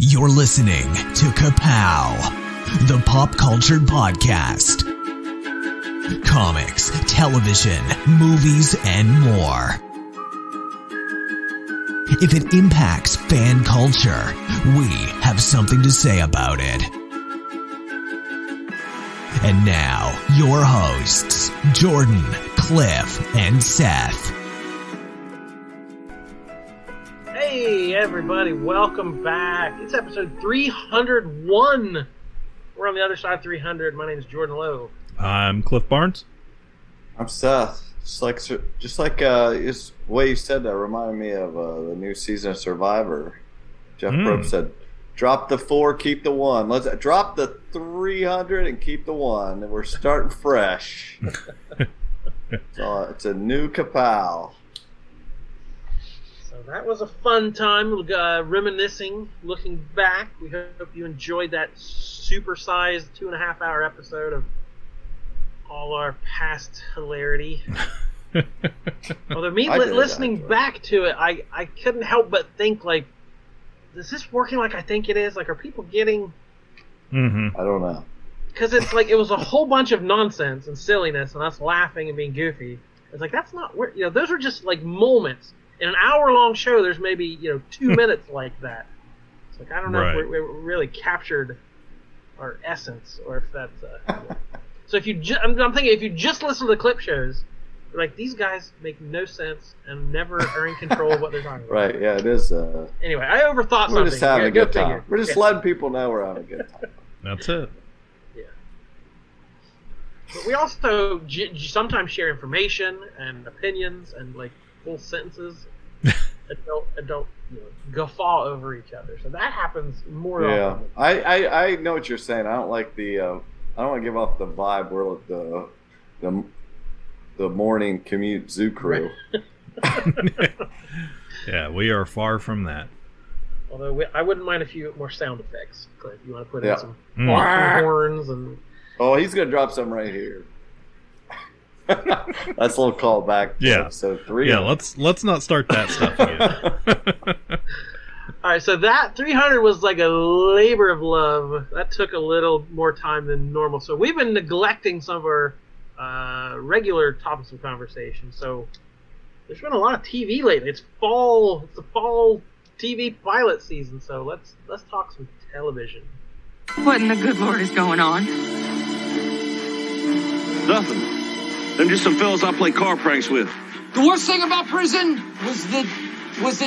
You're listening to Ka-Pow, the pop culture podcast. Comics, television, movies, and more. If it impacts fan culture, we have something to say about it. And now, your hosts, Jordan, Cliff, and Seth. Hey everybody, welcome back. It's episode 301. We're on the other side of 300. My name is Jordan Lowe. I'm Cliff Barnes. I'm Seth. Just like the way you said that reminded me of the new season of Survivor. Jeff Probst said, "Drop the 4, keep the 1. Let's drop the 300 and keep the 1. And we're starting fresh." So it's a new Ka-Pow. So that was a fun time, reminiscing, looking back. We hope you enjoyed that supersized 2.5-hour episode of all our past hilarity. Although listening back to it, I couldn't help but think, like, is this working like I think it is? Like, are people getting... I don't know. Because it's like, it was a whole bunch of nonsense and silliness and us laughing and being goofy. It's like, that's not... those are just, like, moments. In an hour-long show, there's maybe, 2 minutes like that. It's like, I don't know if we really captured our essence, or if that's... So if you I'm thinking, if you just listen to the clip shows, like, these guys make no sense and never are in control of what they're talking about. Right, yeah, it is. Anyway, I overthought something. We're just having a good time. Figure. We're just letting people know we're having a good time. That's it. Yeah. But we also sometimes share information and opinions and, like, full sentences and don't guffaw over each other. So that happens more often. Yeah, I know what you're saying. I don't like the... I don't want to give off the vibe we're the morning commute zoo crew. Yeah, we are far from that. Although I wouldn't mind a few more sound effects, Cliff. You want to put in some horns and... Oh, he's going to drop some right here. That's a little callback to episode 3. Yeah, let's not start that stuff again. All right, so that 300 was like a labor of love. That took a little more time than normal. So we've been neglecting some of our regular topics of conversation. So there's been a lot of TV lately. It's the fall TV pilot season. So let's talk some television. What in the good Lord is going on? Nothing. Them just some fellas I play car pranks with. The worst thing about prison was the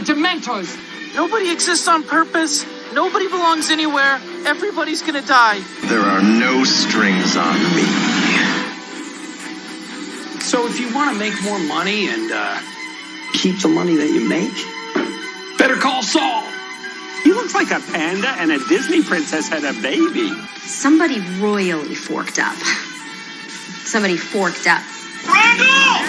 Dementors. Nobody exists on purpose. Nobody belongs anywhere. Everybody's gonna die. There are no strings on me. So if you want to make more money and keep the money that you make, better call Saul. He looks like a panda and a Disney princess had a baby. Somebody royally forked up. Somebody forked up. Randall!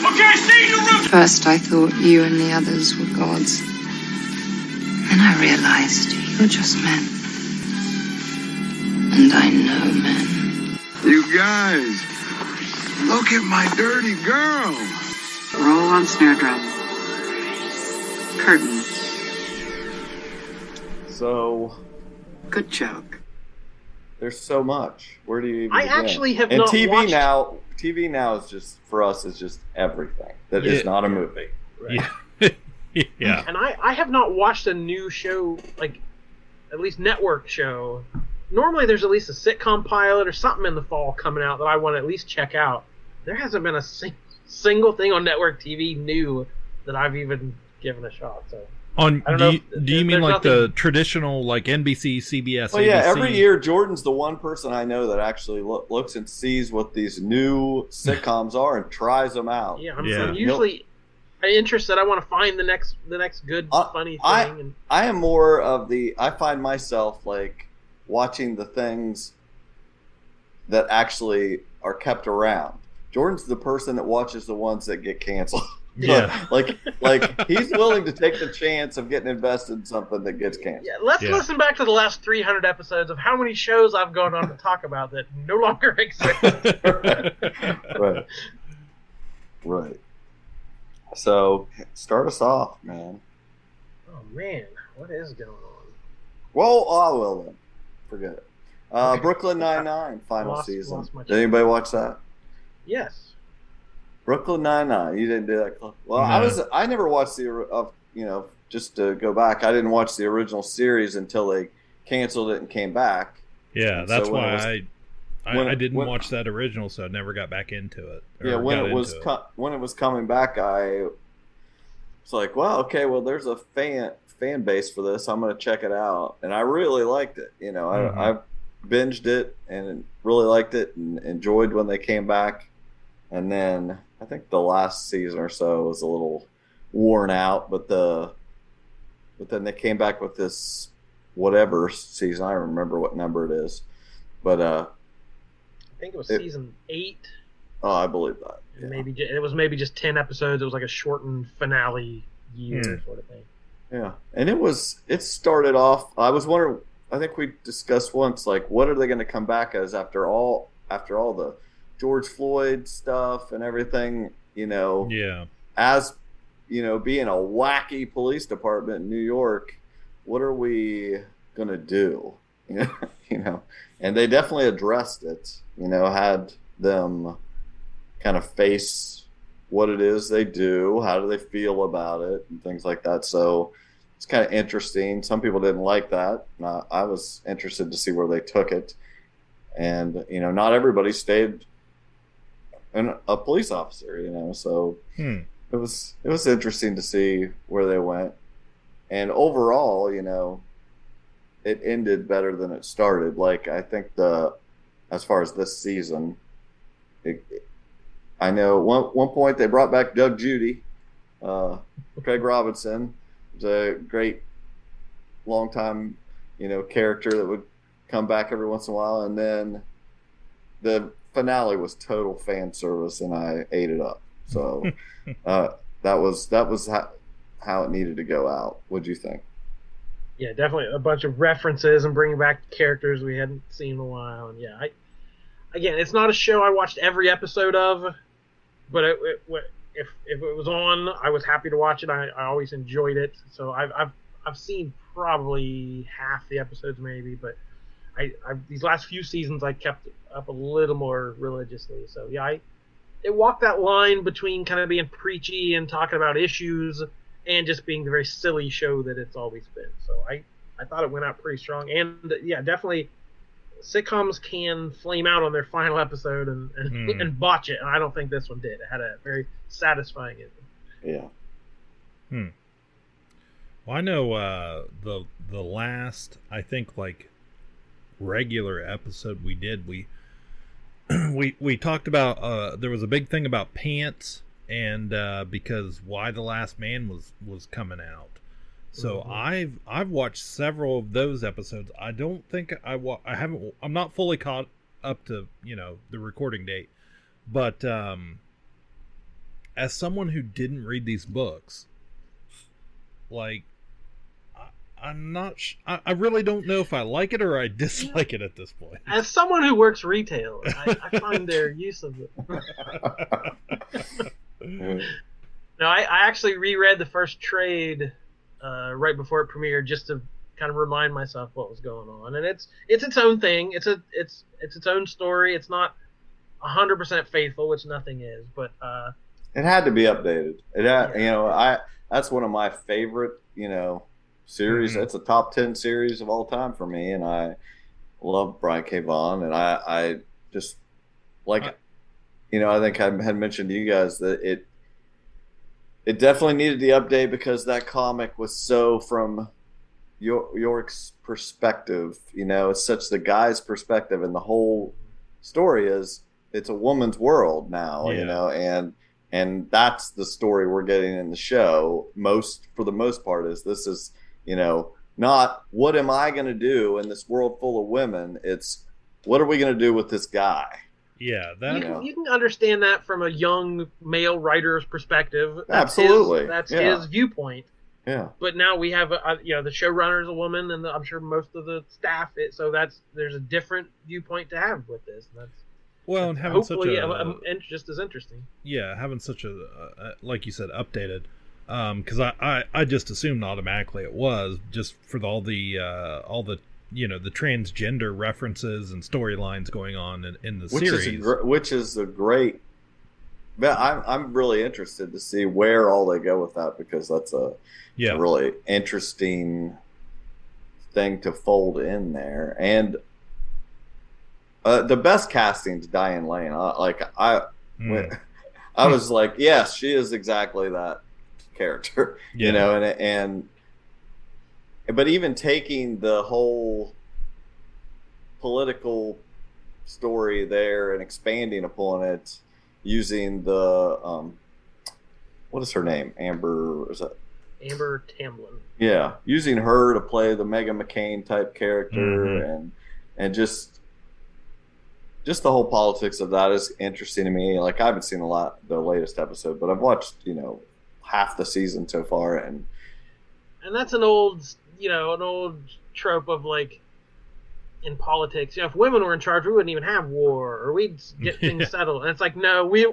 Okay, see you, Roth! First, I thought you and the others were gods. Then I realized you're just men. And I know men. You guys, look at my dirty girl. Roll on snare drum. Curtain. So... Good joke. There's so much. Where do you even I begin? actually have and not TV watched... TV now is just, for us, is just everything. That is not a movie. Right. Yeah. And I have not watched a new show, like, at least network show. Normally there's at least a sitcom pilot or something in the fall coming out that I want to at least check out. There hasn't been a single thing on network TV new that I've even given a shot. So do you mean like the traditional, like NBC, CBS? Well, yeah. ABC? Every year, Jordan's the one person I know that actually looks and sees what these new sitcoms are and tries them out. Yeah, I'm usually interested. I want to find the next good funny thing. I am more of I find myself like watching the things that actually are kept around. Jordan's the person that watches the ones that get canceled. Yeah. like he's willing to take the chance of getting invested in something that gets canceled. Yeah, let's listen back to the last 300 episodes of how many shows I've gone on to talk about that no longer exist. Right. So, start us off, man. Oh man, what is going on? Well, I will then. Forget it. Brooklyn Nine-Nine final season. Did anybody watch that? Yes. Brooklyn Nine-Nine. You didn't do that, Cliff? Well, No. I never watched just to go back, I didn't watch the original series until they canceled it and came back. Yeah, and that's so why I didn't watch that original, so I never got back into it. When it was coming back, I was like, "Well, okay, well, there's a fan base for this. I'm going to check it out," and I really liked it. I binged it and really liked it and enjoyed when they came back. And then I think the last season or so was a little worn out, but then they came back with this whatever season. I don't remember what number it is, but I think it was season 8. Oh, I believe that. Yeah. Maybe it was just 10 episodes. It was like a shortened finale year sort of thing. Yeah, and it started off. I was wondering. I think we discussed once, like, what are they going to come back as after all the George Floyd stuff and everything? Yeah. As being a wacky police department in New York, what are we going to do? And they definitely addressed it. Had them kind of face what it is they do, how do they feel about it, and things like that. So it's kind of interesting. Some people didn't like that. I was interested to see where they took it. And, not everybody stayed a police officer, so it was interesting to see where they went. And overall, it ended better than it started. Like, I think as far as this season, I know one point they brought back Doug Judy, Craig Robinson. Was a great long-time, character that would come back every once in a while. And then the finale was total fan service, and I ate it up. So that was how it needed to go out. What'd you think? Yeah, definitely a bunch of references and bringing back characters we hadn't seen in a while. And yeah, again, it's not a show I watched every episode of, but if it was on, I was happy to watch it. I always enjoyed it. So I've seen probably half the episodes maybe, but I these last few seasons I kept up a little more religiously. So yeah, it walked that line between kind of being preachy and talking about issues and just being the very silly show that it's always been. So I thought it went out pretty strong. And yeah, definitely sitcoms can flame out on their final episode and botch it, and I don't think this one did. It had a very satisfying ending. Yeah. Well, I know the last, I think, like, regular episode we did, we talked about there was a big thing about pants, and because Why the Last Man was coming out. So I've watched several of those episodes. I don't think I'm not fully caught up to the recording date, but as someone who didn't read these books, like, I'm not I really don't know if I like it or I dislike it at this point. As someone who works retail, I find their use of it. No, I actually reread the first trade right before it premiered, just to kind of remind myself what was going on. And it's its own thing. It's its own story. It's not 100% faithful, which nothing is, but it had to be updated. It had, that's one of my favorite, series. It's a top 10 series of all time for me, and I love Brian K. Vaughan, and I just like, I think I had mentioned to you guys that it definitely needed the update because that comic was so from York's perspective. It's such the guy's perspective, and the whole story is it's a woman's world now. And that's the story we're getting in the show. For the most part, this is not what am I going to do in this world full of women. It's what are we going to do with this guy. Yeah, you can understand that from a young male writer's perspective. Absolutely, that's his viewpoint. Yeah. But now we have the showrunner is a woman, and I'm sure most of the staff. So there's a different viewpoint to have with this. And having hopefully just as interesting. Yeah, having such a like you said, updated. Because I just assumed automatically it was, just for all the the transgender references and storylines going on in the series. Which is a great. I'm really interested to see where all they go with that, because that's a really interesting thing to fold in there. And the best casting is Diane Lane. I was like, yes, she is exactly that character, but even taking the whole political story there and expanding upon it, using the what is her name? Amber Tamblyn. Yeah, using her to play the Meghan McCain type character, and just the whole politics of that is interesting to me. Like, I haven't seen the latest episode, but I've watched half the season so far, and that's an old trope of, like, in politics. If women were in charge, we wouldn't even have war, or we'd get things settled. And it's like, no, we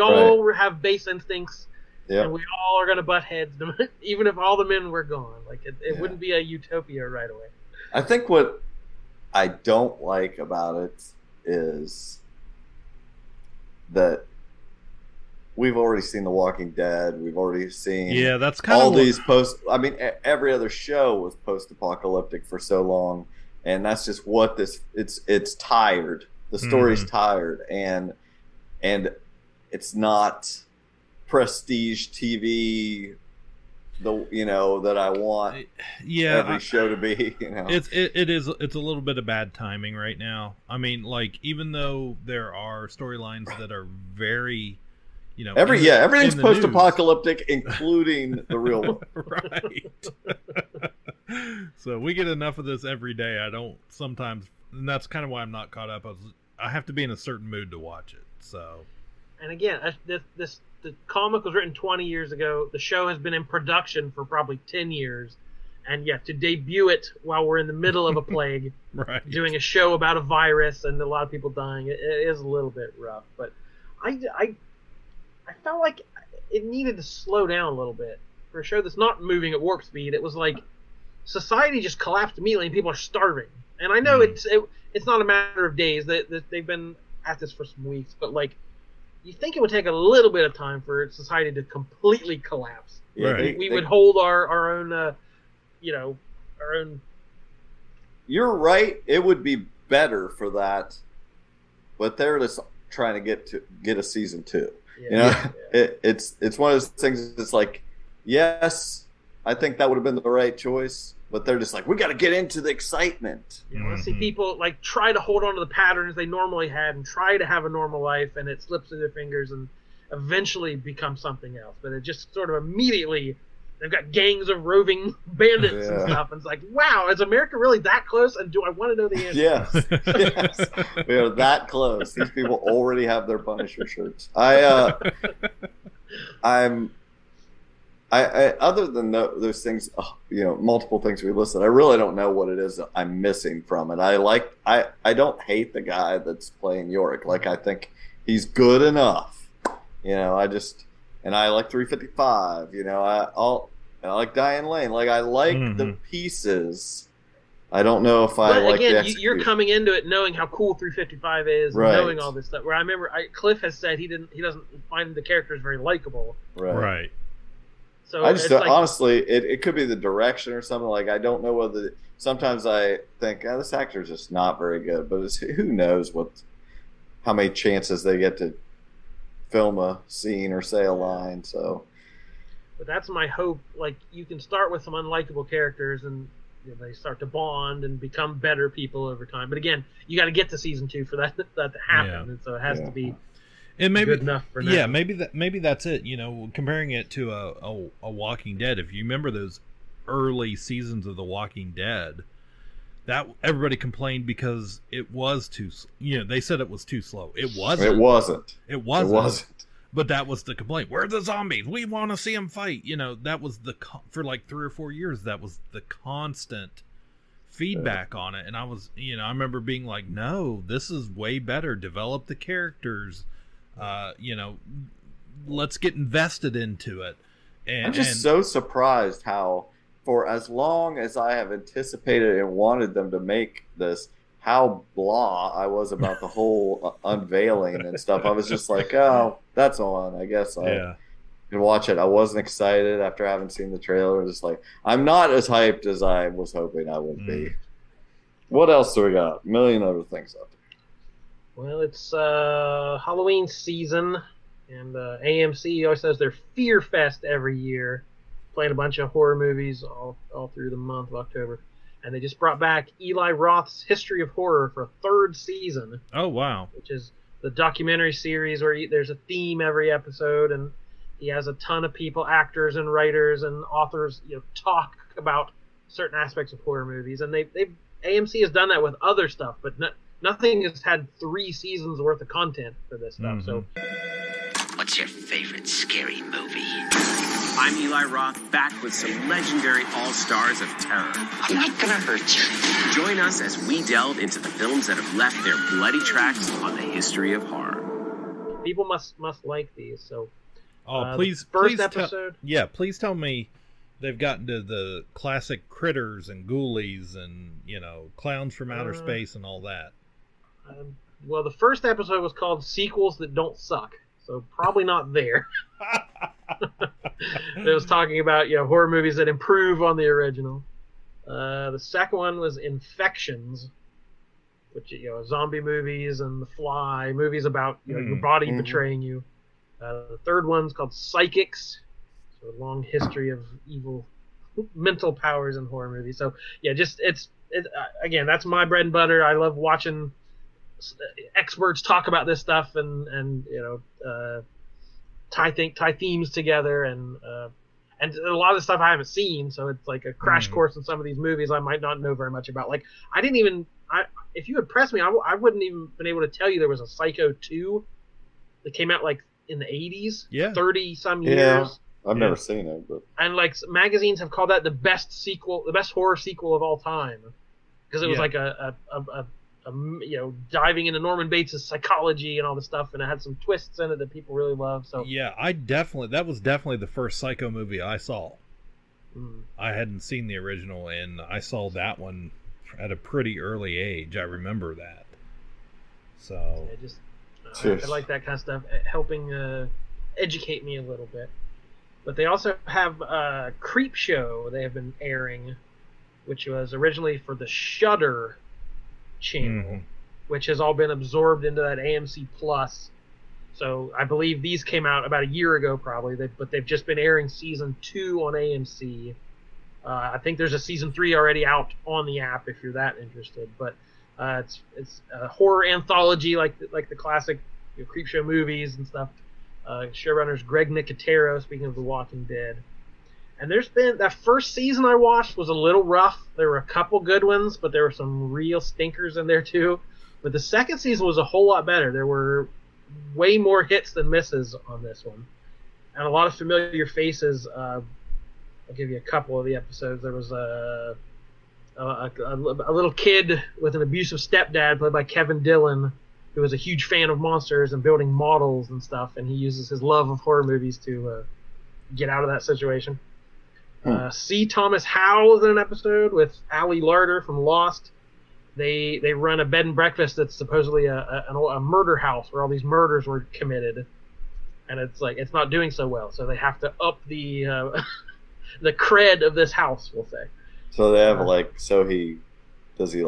all have base instincts, and we all are going to butt heads, even if all the men were gone. Like, it wouldn't be a utopia right away. I think what I don't like about it is that we've already seen The Walking Dead. We've already seen that's kind all of these every other show was post-apocalyptic for so long, and that's just what it's tired. The story's tired, and it's not prestige TV that I want every show to be. It's a little bit of bad timing right now. I mean, like, even though there are storylines that are very everything's post-apocalyptic, including the real one. Right. So we get enough of this every day. I don't sometimes, and that's kind of why I'm not caught up. I have to be in a certain mood to watch it. So, and again, the comic was written 20 years ago. The show has been in production for probably 10 years. And to debut it while we're in the middle of a plague, right, doing a show about a virus and a lot of people dying, it is a little bit rough. But I felt like it needed to slow down a little bit for a show that's not moving at warp speed. It was like society just collapsed immediately and people are starving. And I know it's not a matter of days. They've been at this for some weeks, but like, you think it would take a little bit of time for society to completely collapse. Right. We would hold our own, our own. You're right. It would be better for that, but they're just trying to get a season 2. It's one of those things that's like, yes, I think that would have been the right choice, but they're just like, we got to get into the excitement. Let's see people like try to hold on to the patterns they normally had and try to have a normal life, and it slips through their fingers and eventually becomes something else. But it just sort of immediately, they've got gangs of roving bandits and stuff, and it's like, wow, is America really that close? And do I want to know the answer? Yes. We are that close. These people already have their Punisher shirts. I other than those things, multiple things we listed, I really don't know what it is that I'm missing from it. I don't hate the guy that's playing Yorick. Like, I think he's good enough. And I like 355. I like Diane Lane. Like, I like the pieces. I don't know if I like the execution. You're coming into it knowing how cool 355 is, and knowing all this stuff. Where I remember Cliff has said he doesn't find the characters very likable. Right. So I just honestly, it could be the direction or something. Like, I don't know whether. Sometimes I think this actor's just not very good, but who knows how many chances they get to film a scene or say a line. So, but that's my hope. Like, you can start with some unlikable characters, and they start to bond and become better people over time. But again, you got to get to season 2 for that to happen, and so it has to be. And maybe good enough for now. Maybe that's it. Comparing it to a Walking Dead. If you remember those early seasons of The Walking Dead, that everybody complained because it was too. They said it was too slow. It wasn't. It wasn't. But that was the complaint. Where are the zombies? We want to see them fight. That was for like 3 or 4 years. That was the constant feedback on it. And I was, I remember being like, no, this is way better. Develop the characters. Let's get invested into it. I'm just so surprised how, for as long as I have anticipated and wanted them to make this, how blah I was about the whole unveiling and stuff. I was just like, oh, that's on. I guess I can watch it. I wasn't excited after having seen the trailer. Just like, I'm not as hyped as I was hoping I would be. What else do we got? A million other things out there. Well, it's Halloween season, and AMC always does their Fear Fest every year, playing a bunch of horror movies all through the month of October. And they just brought back Eli Roth's History of Horror for a third season. Oh, wow. Which is the documentary series where there's a theme every episode, and he has a ton of people, actors and writers and authors, talk about certain aspects of horror movies. And AMC has done that with other stuff, but nothing has had 3 seasons worth of content for this stuff. So, what's your favorite scary movie? I'm Eli Roth, back with some legendary all-stars of terror. I'm not gonna hurt you. Join us as we delve into the films that have left their bloody tracks on the history of horror. People must like these. So, please, first episode. Please tell me they've gotten to the classic critters and ghoulies and clowns from outer space and all that. Well, the first episode was called Sequels That Don't Suck, so probably not there. It was talking about horror movies that improve on the original. The second one was Infections, which zombie movies and The Fly, movies about your body betraying you. The third one's called Psychics, so a long history of evil mental powers in horror movies. So again, that's my bread and butter. I love watching experts talk about this stuff and tie themes together and a lot of the stuff I haven't seen, so it's like a crash course in some of these movies I might not know very much about. Like if you had pressed me, I wouldn't even been able to tell you there was a Psycho 2 that came out like in the 80s, 30 some years. I've never seen it, but magazines have called that the best horror sequel of all time, because it was like a diving into Norman Bates' psychology and all this stuff, and it had some twists in it that people really love. So that was definitely the first Psycho movie I saw. I hadn't seen the original, and I saw that one at a pretty early age. I remember that. So I like that kind of stuff, helping educate me a little bit. But they also have Creepshow they have been airing, which was originally for the Shudder channel, which has all been absorbed into that AMC Plus. So I believe these came out about a year ago, probably. But they've just been airing season 2 on AMC. I think there's a season 3 already out on the app if you're that interested. But it's a horror anthology like the classic Creepshow movies and stuff. Showrunners Greg Nicotero, speaking of The Walking Dead. And there's been that first season I watched was a little rough. There were a couple good ones, but there were some real stinkers in there too. But the second season was a whole lot better. There were way more hits than misses on this one, and a lot of familiar faces. I'll give you a couple of the episodes. There was a little kid with an abusive stepdad played by Kevin Dillon, who was a huge fan of monsters and building models and stuff, and he uses his love of horror movies to get out of that situation. C. Thomas Howell is in an episode with Ali Larder from Lost. They run a bed and breakfast that's supposedly a murder house where all these murders were committed, and it's not doing so well, so they have to up the the cred of this house, we'll say. So they have does he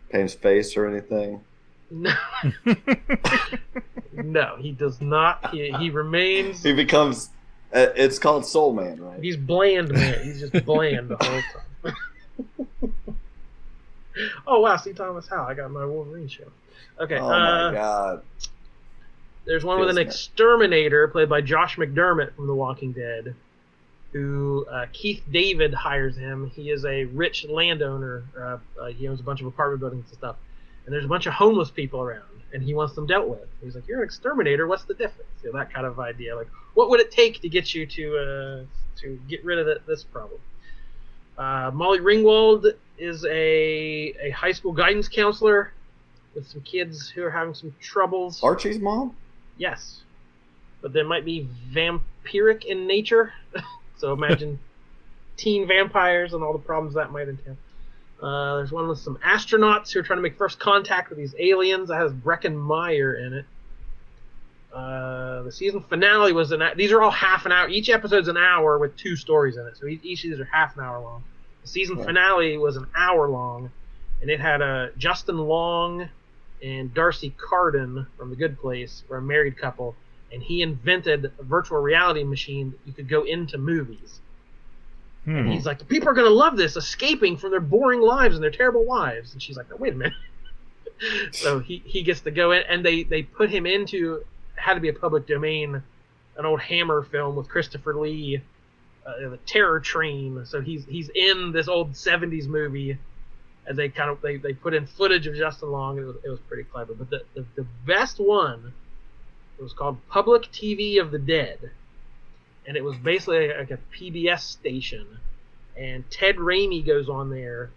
paint his face or anything? No. No, he does not. He remains. He becomes. It's called Soul Man, right? He's bland, man. He's just bland the whole time. Oh wow, see Thomas Howell. I got my Wolverine show. Okay. Oh my god. There's one with an exterminator played by Josh McDermott from The Walking Dead, who Keith David hires him. He is a rich landowner. He owns a bunch of apartment buildings and stuff. And there's a bunch of homeless people around, and he wants them dealt with. He's like, "You're an exterminator. What's the difference?" That kind of idea. Like, what would it take to get you to get rid of this problem? Molly Ringwald is a high school guidance counselor with some kids who are having some troubles. Archie's mom? Yes. but they might be vampiric in nature. So imagine teen vampires and all the problems that might entail. There's one with some astronauts who are trying to make first contact with these aliens. That has Breckin Meyer in it. The season finale was these are all half an hour. Each episode's an hour with 2 stories in it. So each of these are half an hour long. The season finale was an hour long, and it had Justin Long and Darcy Carden from The Good Place, were a married couple, and he invented a virtual reality machine that you could go into movies. And he's like, the people are going to love this, escaping from their boring lives and their terrible wives. And she's like, no, wait a minute. So he gets to go in, and they put him into, had to be a public domain, an old Hammer film with Christopher Lee, The Terror Train. So he's in this old 70s movie, and they put in footage of Justin Long. It was pretty clever. But the best one was called Public TV of the Dead. And it was basically like a PBS station. And Ted Raimi goes on there,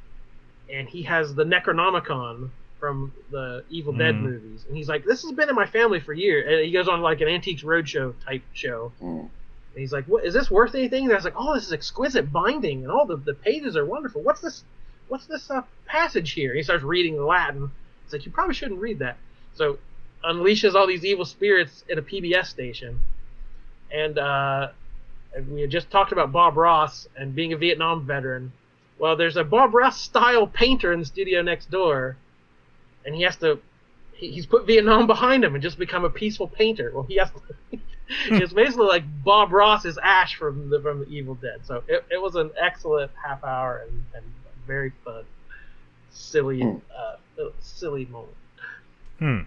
and he has the Necronomicon from the Evil Dead movies. And he's like, this has been in my family for years. And he goes on like an Antiques Roadshow type show. And he's like, what, is this worth anything? And I was like, oh, this is exquisite binding, and all the pages are wonderful. What's this passage here? And he starts reading the Latin. It's like, you probably shouldn't read that. So unleashes all these evil spirits at a PBS station. And we had just talked about Bob Ross and being a Vietnam veteran. Well, there's a Bob Ross style painter in the studio next door, and he's put Vietnam behind him and just become a peaceful painter. Well, he has to. It's basically like Bob Ross's Ash from the Evil Dead. So it was an excellent half hour and very fun, silly moment.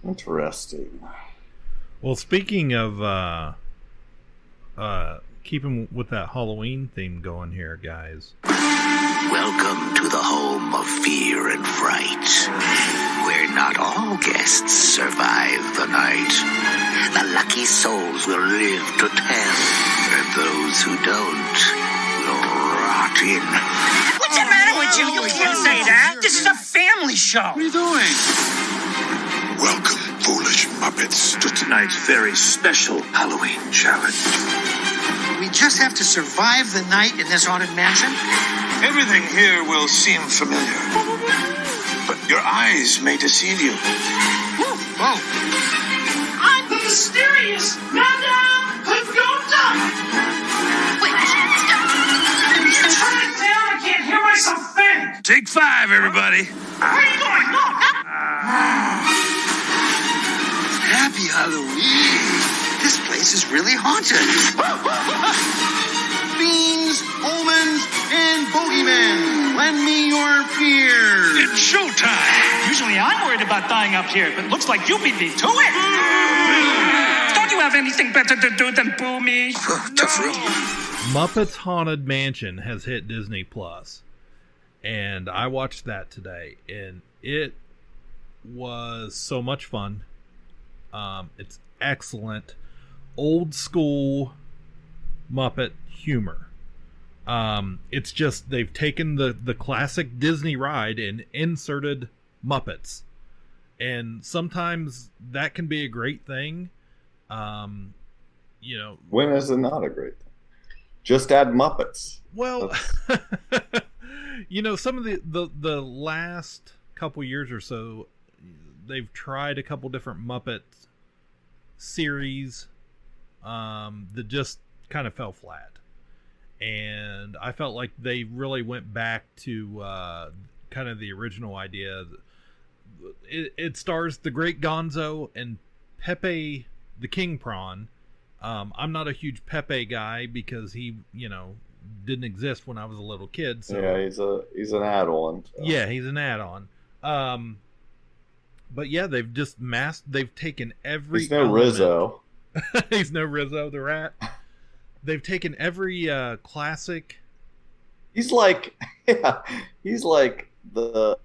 Interesting. Well, speaking of keeping with that Halloween theme going here, guys. Welcome to the home of fear and fright, where not all guests survive the night. The lucky souls will live to tell, and those who don't will rot in. What's the matter with you? You can't say that. This is a family show. What are you doing? Welcome, foolish Muppets, to tonight's very special Halloween challenge. We just have to survive the night in this haunted mansion? Everything here will seem familiar, but your eyes may deceive you. Whoa. I'm the mysterious Madame Pagoda! Wait, Turn it down, I can't hear myself think! Take 5, everybody. Where are you going? No! Happy Halloween. This place is really haunted. Fiends, omens, and bogeymen, lend me your fears. It's showtime. Usually I'm worried about dying up here, but looks like you beat me to it! Don't you have anything better to do than boo me? Tough room. Muppets Haunted Mansion has hit Disney Plus, and I watched that today, and it was so much fun. It's excellent old school Muppet humor. It's just they've taken the classic Disney ride and inserted Muppets, and sometimes that can be a great thing. When is it not a great thing? Just add Muppets. Well, some of the last couple years or so, they've tried a couple different Muppet series that just kind of fell flat, and I felt like they really went back to kind of the original idea. It stars the Great Gonzo and Pepe the King Prawn. I'm not a huge Pepe guy because he didn't exist when I was a little kid, so yeah, he's an add-on. So. Yeah, he's an add-on. But yeah, they've just they've taken every... He's no Rizzo. He's no Rizzo the Rat. They've taken every classic... He's like the...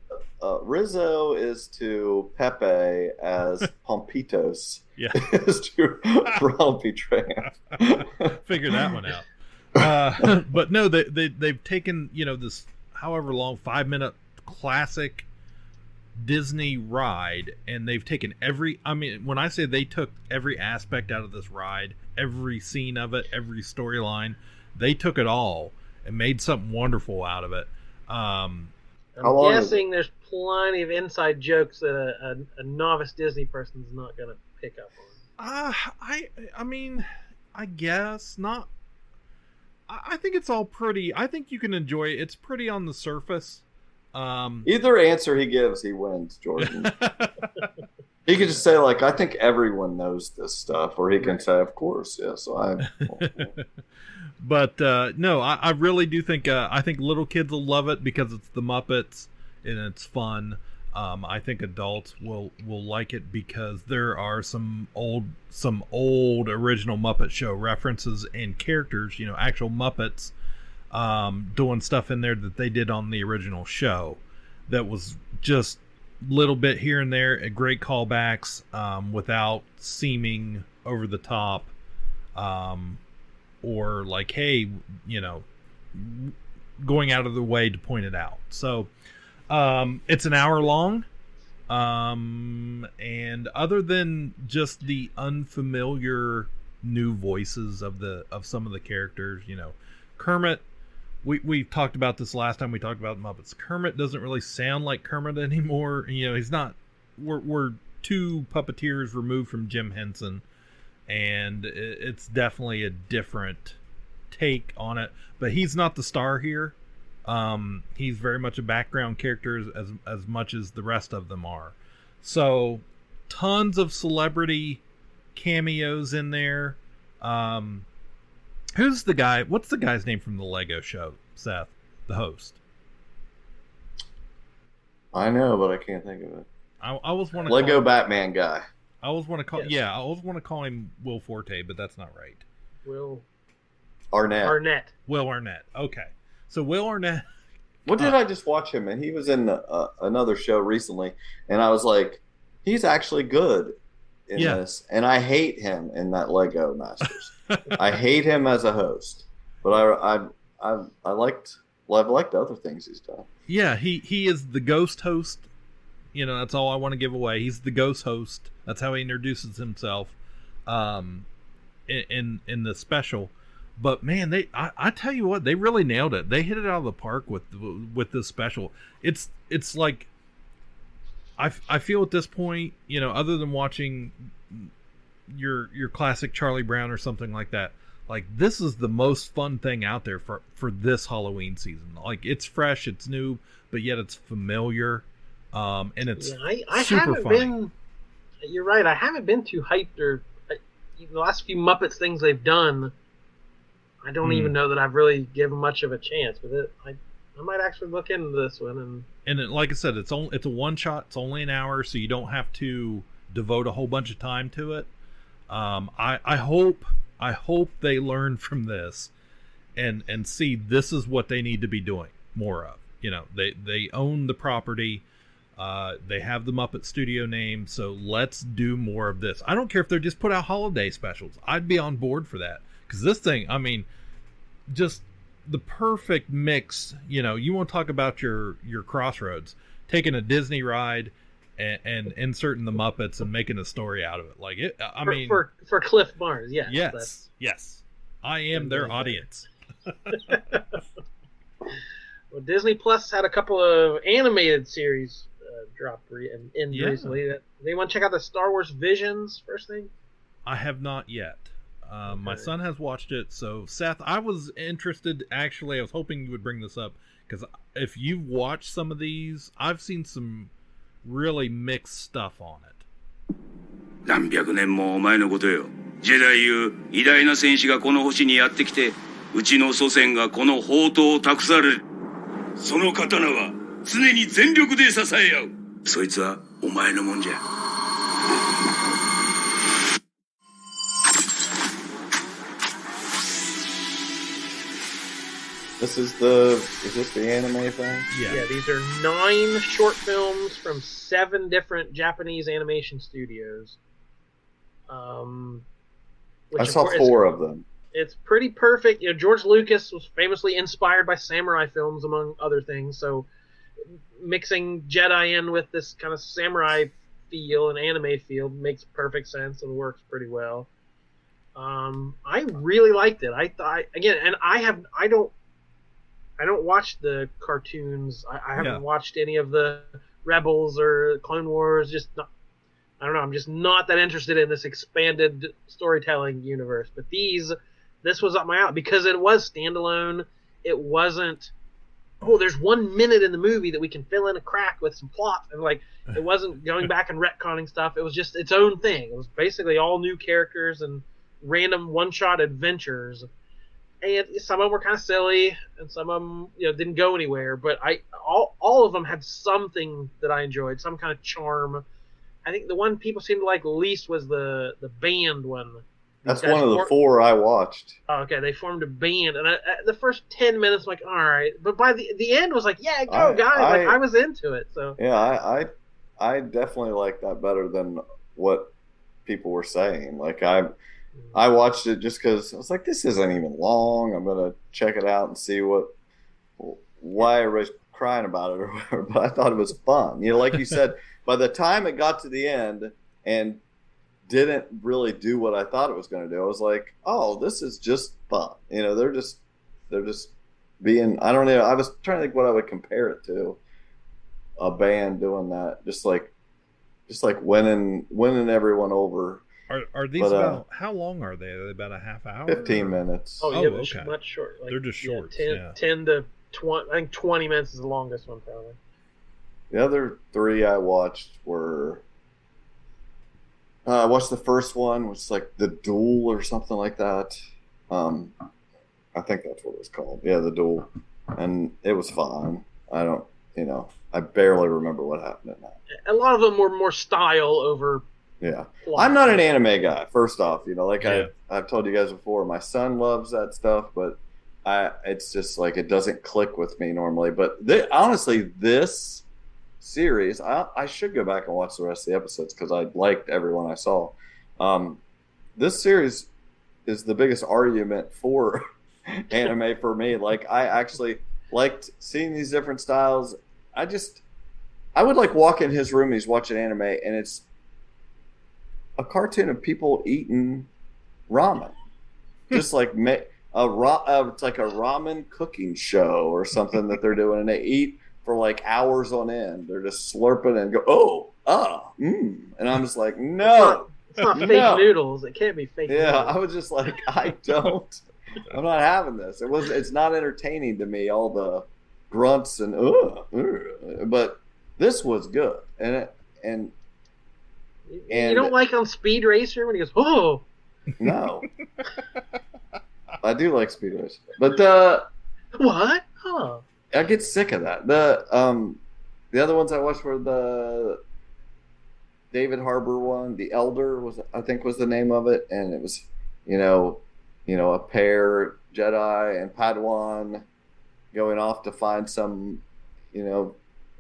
Rizzo is to Pepe as Pompitos is to Ronald P. Tran. Figure that one out. But no, they've taken, this however long 5-minute classic Disney ride, and they've taken when I say they took every aspect out of this ride, every scene of it, every storyline, they took it all and made something wonderful out of it. I'm guessing there's plenty of inside jokes that a novice Disney person's not going to pick up on. I guess not. I think it's all pretty. I think you can enjoy it. It's pretty on the surface. Either answer he gives, he wins, Jordan. He can just say, like, I think everyone knows this stuff, or he can say, of course, yes. But no, I really do think I think little kids will love it because it's the Muppets and it's fun. I think adults will like it because there are some old original Muppet Show references and characters, actual Muppets doing stuff in there that they did on the original show that was just little bit here and there, great callbacks without seeming over the top or like, hey, going out of the way to point it out. So it's an hour long, and other than just the unfamiliar new voices of some of the characters, Kermit, we talked about this last time we talked about Muppets. Kermit doesn't really sound like Kermit anymore. He's not. We're two puppeteers removed from Jim Henson, and it's definitely a different take on it. But he's not the star here. He's very much a background character as much as the rest of them are. So tons of celebrity cameos in there. Who's the guy? What's the guy's name from the Lego show, Seth? The host. I know, but I can't think of it. I always want to Lego Batman guy. I always want to call I always want to call him Will Forte, but that's not right. Will Arnett. Will Arnett. Okay. So Will Arnett. What did I just watch him in? He was in another show recently, and I was like, he's actually good in this, and I hate him in that Lego Masters. I hate him as a host, but I've liked other things he's done. Yeah, he is the ghost host. That's all I want to give away. He's the ghost host. That's how he introduces himself in the special. But man, I tell you what, they really nailed it. They hit it out of the park with this special. It's like I feel at this point, other than watching your classic Charlie Brown or something like that, like this is the most fun thing out there for this Halloween season. Like it's fresh, it's new, but yet it's familiar, and it's I super haven't funny. been. You're right. I haven't been too hyped or the last few Muppets things they've done. I don't even know that I've really given much of a chance with it. I might actually look into this one and like I said, it's a one shot. It's only an hour, so you don't have to devote a whole bunch of time to it. I hope they learn from this and see this is what they need to be doing more of. They own the property. They have the Muppet Studio name, so let's do more of this. I don't care if they just put out holiday specials. I'd be on board for that. Because this thing, just the perfect mix. You want to talk about your crossroads, taking a Disney ride and inserting the Muppets and making a story out of it. Like it, for Cliff Barnes, yes, I am their audience. Well, Disney Plus had a couple of animated series dropped recently. Anyone check out the Star Wars Visions first thing? I have not yet. My son has watched it, so Seth, I was interested. Actually, I was hoping you would bring this up because if you've watched some of these, I've seen some really mixed stuff on it. 何百年も前のことよ。ジェダイいう偉大な戦士がこの星にやってきて、うちの祖先がこの宝刀を託される。その刀は常に全力で支え合う。そいつはお前のもんじゃ。Is this the anime thing? Yeah, these are 9 short films from 7 different Japanese animation studios. I saw 4 of them. It's pretty perfect. George Lucas was famously inspired by samurai films, among other things. So mixing Jedi in with this kind of samurai feel and anime feel makes perfect sense and works pretty well. I really liked it. I thought, again, and I don't watch the cartoons. I haven't watched any of the Rebels or Clone Wars. Just not, I don't know. I'm just not that interested in this expanded storytelling universe. But this was up my alley because it was standalone. It wasn't, oh, there's 1 minute in the movie that we can fill in a crack with some plot, and like it wasn't going back and retconning stuff. It was just its own thing. It was basically all new characters and random one-shot adventures. And some of them were kind of silly, and some of them, didn't go anywhere. But all of them had something that I enjoyed, some kind of charm. I think the one people seemed to like least was the band one. That's one of the 4 I watched. Oh, okay, they formed a band, and the first 10 minutes, I'm like, all right. But by the end, was like, yeah, go, guys. I was into it. So yeah, I definitely like that better than what people were saying. Like I watched it just because I was like, this isn't even long. I'm gonna check it out and see why everybody's crying about it or whatever. But I thought it was fun. Like you said, by the time it got to the end and didn't really do what I thought it was going to do, I was like, oh, this is just fun. They're just being, I don't know. I was trying to think what I would compare it to. A band doing that, just like winning everyone over. Are these about, how long are they? Are they about a half hour? 15 minutes. Oh, yeah, okay. Much short. They're just short. 10 to 20. I think 20 minutes is the longest one, probably. The other 3 I watched were. I watched the first one, which is like the Duel or something like that. I think that's what it was called. Yeah, the Duel, and it was fine. I barely remember what happened in that. A lot of them were more style over. Yeah, I'm not an anime guy. First off, I've told you guys before, my son loves that stuff, but it's just like it doesn't click with me normally. But honestly, this series, I should go back and watch the rest of the episodes because I liked everyone I saw. This series is the biggest argument for anime for me. Like, I actually liked seeing these different styles. I would like walk in his room, he's watching anime, and it's a cartoon of people eating ramen. Just like it's like a ramen cooking show or something that they're doing, and they eat for like hours on end. They're just slurping and go, and I'm just like, no. It's not fake noodles. It can't be fake noodles. Yeah, I was just like, I'm not having this. It's not entertaining to me, all the grunts and but this was good. And you don't like on Speed Racer when he goes, oh. No. I do like Speed Racer. But what? Huh. I get sick of that. The other ones I watched were the David Harbour one. The Elder was the name of it, and it was, a pair, Jedi and Padawan, going off to find some,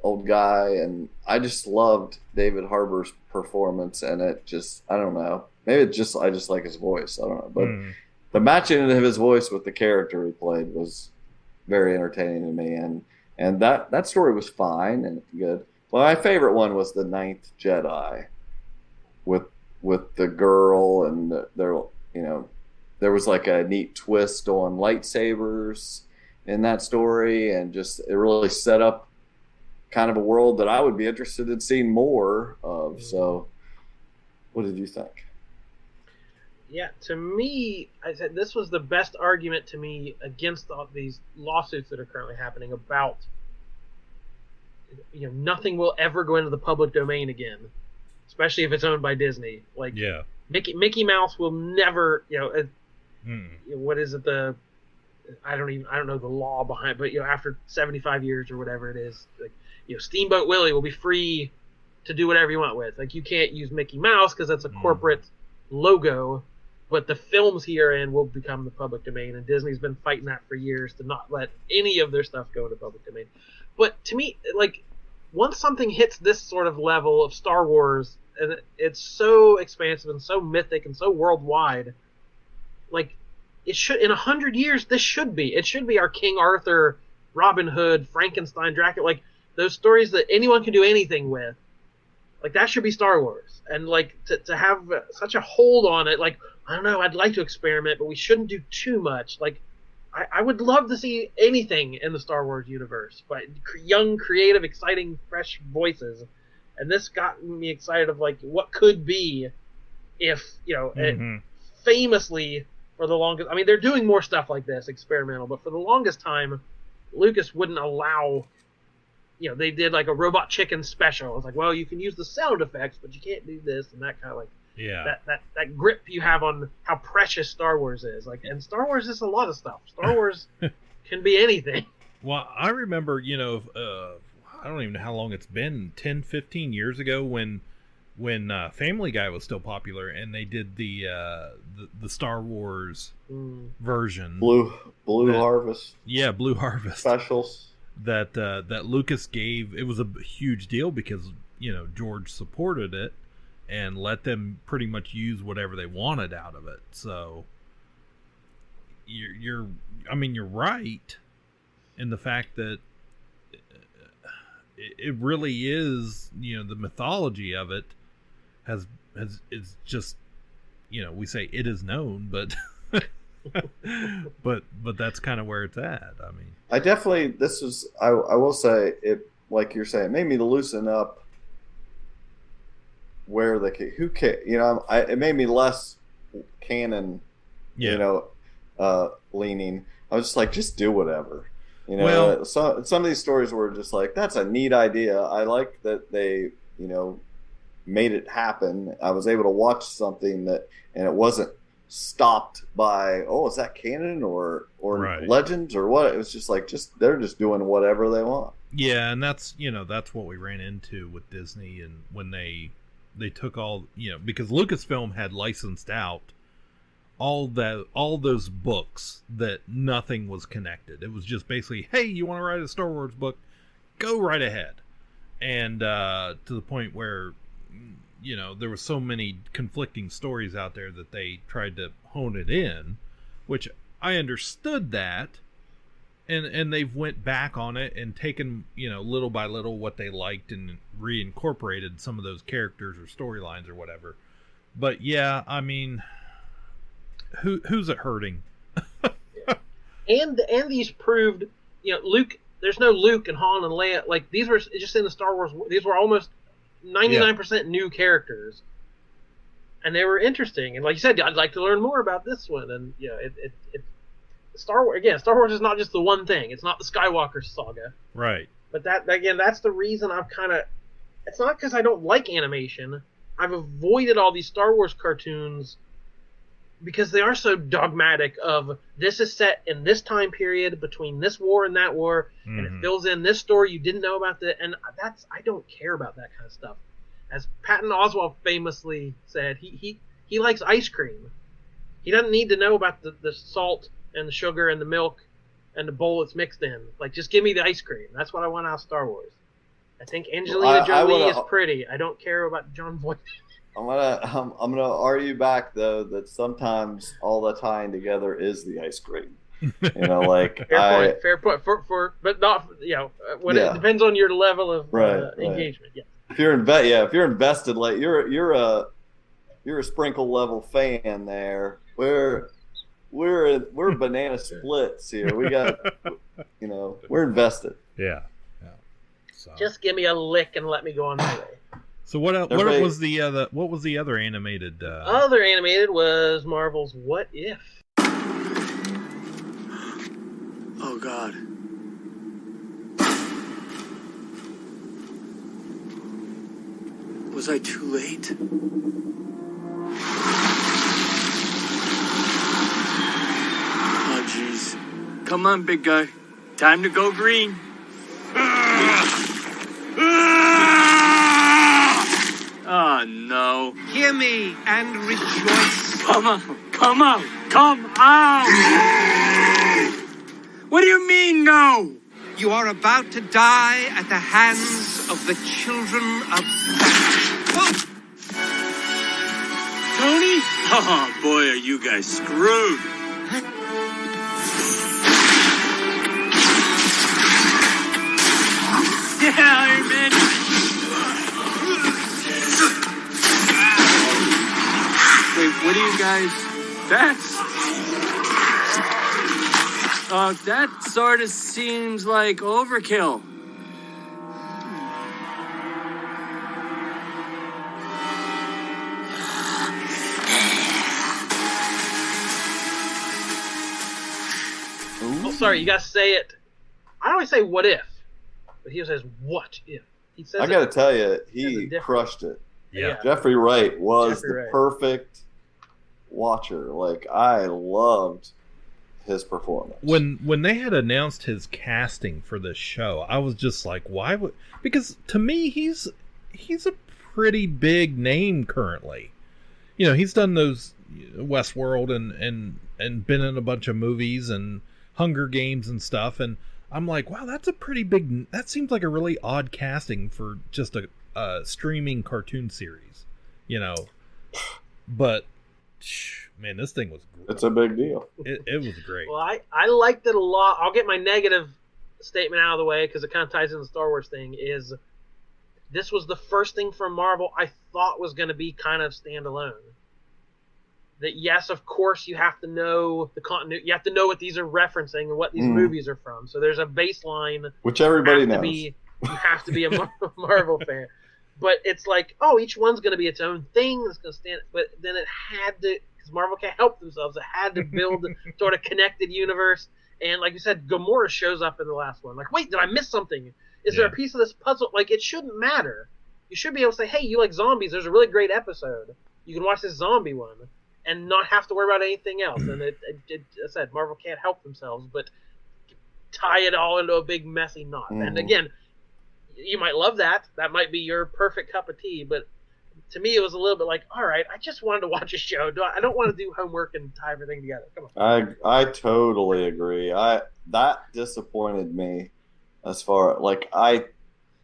old guy, and I just loved David Harbour's performance, and it just, I don't know, maybe I just like his voice. I don't know, but the matching of his voice with the character he played was very entertaining to me, and that story was fine and good. Well, my favorite one was the Ninth Jedi, with the girl, and there was like a neat twist on lightsabers in that story, and just it really set up kind of a world that I would be interested in seeing more of. So, what did you think? Yeah, to me, I said this was the best argument to me against all these lawsuits that are currently happening about, nothing will ever go into the public domain again, especially if it's owned by Disney. Like, yeah, Mickey Mouse will never, what is it? I don't know the law behind, but after 75 years or whatever it is, like, Steamboat Willie will be free to do whatever you want with. Like, you can't use Mickey Mouse because that's a corporate logo. But the films he are in will become the public domain, and Disney's been fighting that for years to not let any of their stuff go into public domain. But to me, like, once something hits this sort of level of Star Wars, and it's so expansive and so mythic and so worldwide, like, it should, in 100 years, it should be our King Arthur, Robin Hood, Frankenstein, Dracula. Like, those stories that anyone can do anything with, like that should be Star Wars. And like to have such a hold on it, like I don't know, I'd like to experiment, but we shouldn't do too much. Like I would love to see anything in the Star Wars universe, but young, creative, exciting, fresh voices. And this got me excited of like what could be if, you know, it famously for the longest, I mean, they're doing more stuff like this, experimental, but for the longest time, Lucas wouldn't allow, you know, they did like a Robot Chicken special. It's like, well, you can use the sound effects, but you can't do this and that kind of like, that grip you have on how precious Star Wars is. Like, and Star Wars is a lot of stuff. Star Wars can be anything. Well, I remember, you know, I don't even know how long it's been, 10, 15 years ago when Family Guy was still popular and they did the Star Wars version. Blue Harvest. Yeah, Blue Harvest. Specials. That Lucas gave. It was a huge deal because, you know, George supported it and let them pretty much use whatever they wanted out of it. So you're right in the fact that it really is, you know, the mythology of it is just, you know, we say it is known, but but that's kind of where it's at. I mean, I definitely, I will say it, like you're saying, it made me loosen up where who can, you know, it made me less canon, you know, leaning. I was just like, just do whatever. You know, some of these stories were just like, that's a neat idea. I like that they, you know, made it happen. I was able to watch something and it wasn't stopped by, oh, is that canon or legends or what? It was just like, they're just doing whatever they want. Yeah, and that's, you know, that's what we ran into with Disney, and when they took all, you know, because Lucasfilm had licensed out all those books that nothing was connected. It was just basically, hey, you want to write a Star Wars book? Go right ahead. And to the point where, you know, there were so many conflicting stories out there that they tried to hone it in, which I understood that. And they've went back on it and taken, you know, little by little what they liked and reincorporated some of those characters or storylines or whatever. But yeah, I mean, who's it hurting? and these proved, you know, Luke. There's no Luke and Han and Leia. Like, these were just in the Star Wars. These were almost 99% new characters, and they were interesting. And like you said, I'd like to learn more about this one. And you know, it Star Wars again. Star Wars is not just the one thing. It's not the Skywalker saga, right? But that again, that's the reason I've kind of. It's not because I don't like animation. I've avoided all these Star Wars cartoons because they are so dogmatic of this is set in this time period between this war and that war, and it fills in this story you didn't know about and I don't care about that kind of stuff. As Patton Oswalt famously said, he likes ice cream. He doesn't need to know about the salt and the sugar and the milk and the bowl it's mixed in. Like, just give me the ice cream. That's what I want out of Star Wars. I think Angelina Jolie is pretty. I don't care about John Voight. I'm gonna argue back though that sometimes all the tying together is the ice cream. You know, like fair point. For but not, you know, when it depends on your level of engagement. Yeah. If you're invested, like you're a sprinkle level fan there. We're banana splits here. We got, you know, we're invested. Yeah. So. Just give me a lick and let me go on my way. So what was the other animated? Other animated was Marvel's What If. Oh God. Was I too late? Oh jeez. Come on, big guy. Time to go green. Oh, no. Hear me and rejoice. Come out. What do you mean, no? You are about to die at the hands of the children of... Tony? Oh, boy, are you guys screwed. Yeah! Spider-Man! Wait, what do you guys... that sort of seems like overkill. Oh, sorry, you gotta say it. I always say "what if," but he says "what if." He says. I gotta tell you, he crushed it. Yeah. Jeffrey Wright was the perfect watcher. Like, I loved his performance. When they had announced his casting for this show, I was just like, why would... Because to me, he's a pretty big name currently. You know, he's done those Westworld and been in a bunch of movies and Hunger Games and stuff, and I'm like, wow, that's a pretty big... That seems like a really odd casting for just a streaming cartoon series, you know. But... Man, this thing was great. It's a big deal. It was great. Well, I liked it a lot. I'll get my negative statement out of the way because it kind of ties into the Star Wars thing. Is this was the first thing from Marvel I thought was going to be kind of standalone. That yes, of course, you have to know the continuity. You have to know what these are referencing and what these movies are from. So there's a baseline, which everybody knows. You have to be a Marvel fan. But it's like, oh, each one's going to be its own thing that's going to stand. But then it had to, because Marvel can't help themselves, it had to build sort of connected universe. And like you said, Gamora shows up in the last one. Like, wait, did I miss something? Is there a piece of this puzzle? Like, it shouldn't matter. You should be able to say, hey, you like zombies? There's a really great episode. You can watch this zombie one and not have to worry about anything else. And as I said, Marvel can't help themselves, but tie it all into a big messy knot. And again, you might love that. That might be your perfect cup of tea. But to me, it was a little bit like, all right, I just wanted to watch a show. I don't want to do homework and tie everything together. Come on. I totally agree. That disappointed me as far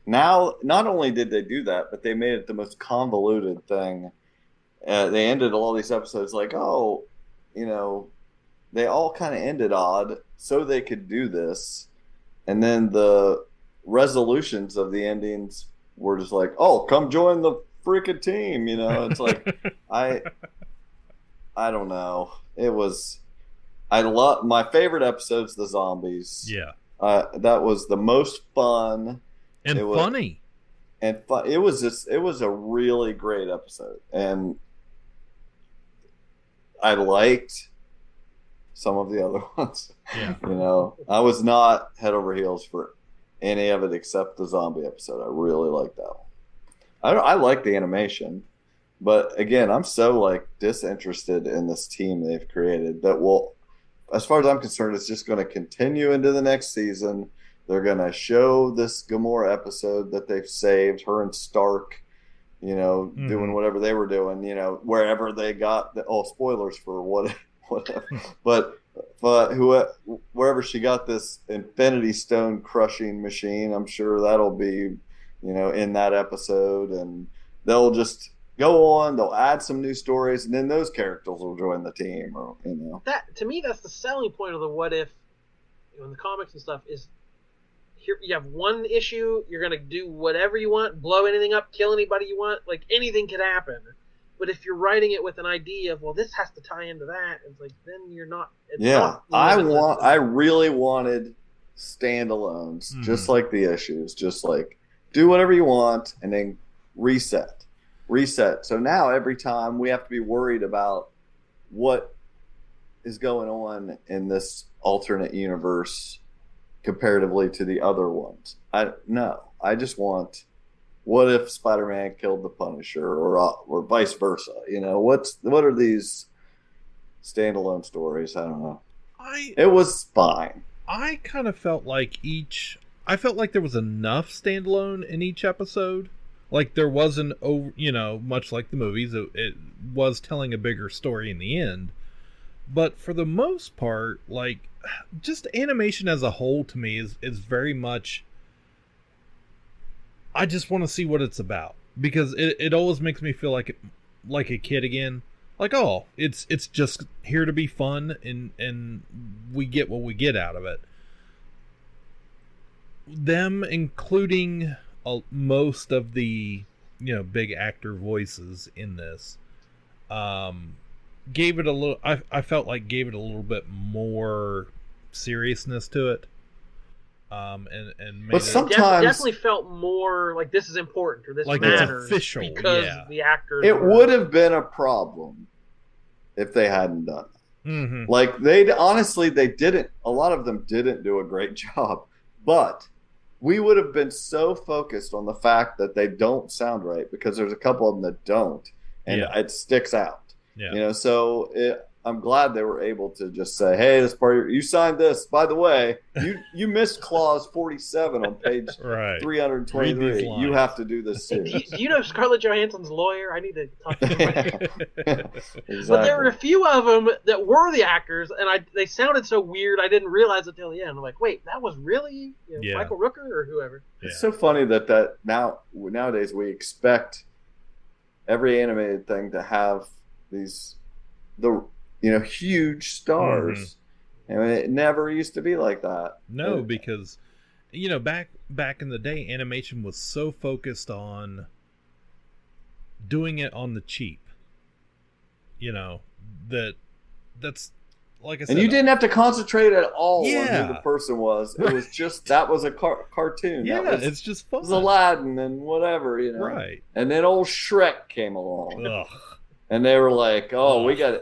now. Not only did they do that, but they made it the most convoluted thing. They ended all these episodes like, oh, you know, they all kind of ended odd, so they could do this, and then the resolutions of the endings were just like, oh, come join the freaking team, you know. It's like I don't know. It was my favorite episode's the zombies. Yeah. That was the most fun and funny. It was a really great episode, and I liked some of the other ones. Yeah. You know, I was not head over heels for any of it except the zombie episode. I really liked that one. I like the animation, but again, I'm so disinterested in this team they've created that will, as far as I'm concerned, it's just going to continue into the next season. They're going to show this Gamora episode that they've saved, her and Stark, you know, doing whatever they were doing, you know, wherever they got spoilers for whatever, but wherever she got this Infinity Stone crushing machine, I'm sure that'll be, you know, in that episode, and they'll just go on, they'll add some new stories, and then those characters will join the team, or, you know. That, to me, that's the selling point of the what if, you know, in the comics and stuff, is here you have one issue, you're going to do whatever you want, blow anything up, kill anybody you want, like anything could happen. But if you're writing it with an idea of, well, this has to tie into that, it's like, then you're not. I really wanted standalones, just like the issues, just like do whatever you want and then reset. So now every time we have to be worried about what is going on in this alternate universe comparatively to the other ones. I just want, what if Spider-Man killed the Punisher, or vice versa? You know, what are these standalone stories? I don't know. It was fine. I kind of felt like I felt like there was enough standalone in each episode. Like there wasn't, you know, much like the movies, it was telling a bigger story in the end. But for the most part, like, just animation as a whole to me is very much, I just want to see what it's about, because it always makes me feel like a kid again. Like, oh, it's just here to be fun, and we get what we get out of it. Them including most of the big actor voices in this gave it a little. I felt like gave it a little bit more seriousness to it. And made but sometimes definitely felt more like this is important or this like matters it's official because the actors. It would have been a problem if they hadn't done it. Mm-hmm. Like they didn't. A lot of them didn't do a great job, but we would have been so focused on the fact that they don't sound right because there's a couple of them that don't, and it sticks out. Yeah. So I'm glad they were able to just say, "Hey, this part you signed this. By the way, you missed clause 47 on page 323. You have to do this too." Do you know Scarlett Johansson's lawyer? I need to talk to him. Exactly. But there were a few of them that were the actors, and they sounded so weird. I didn't realize it till the end. I'm like, wait, that was really Michael Rooker or whoever. It's so funny that nowadays we expect every animated thing to have these huge stars. I mean, it never used to be like that. No, because back in the day, animation was so focused on doing it on the cheap. That's like I said. And you didn't have to concentrate at all on Yeah. who the person was. It was just that was a cartoon. Yeah, that was, it's just fun. It was Aladdin and whatever, Right. And then old Shrek came along. Ugh. And they were like, "Oh, we're gonna,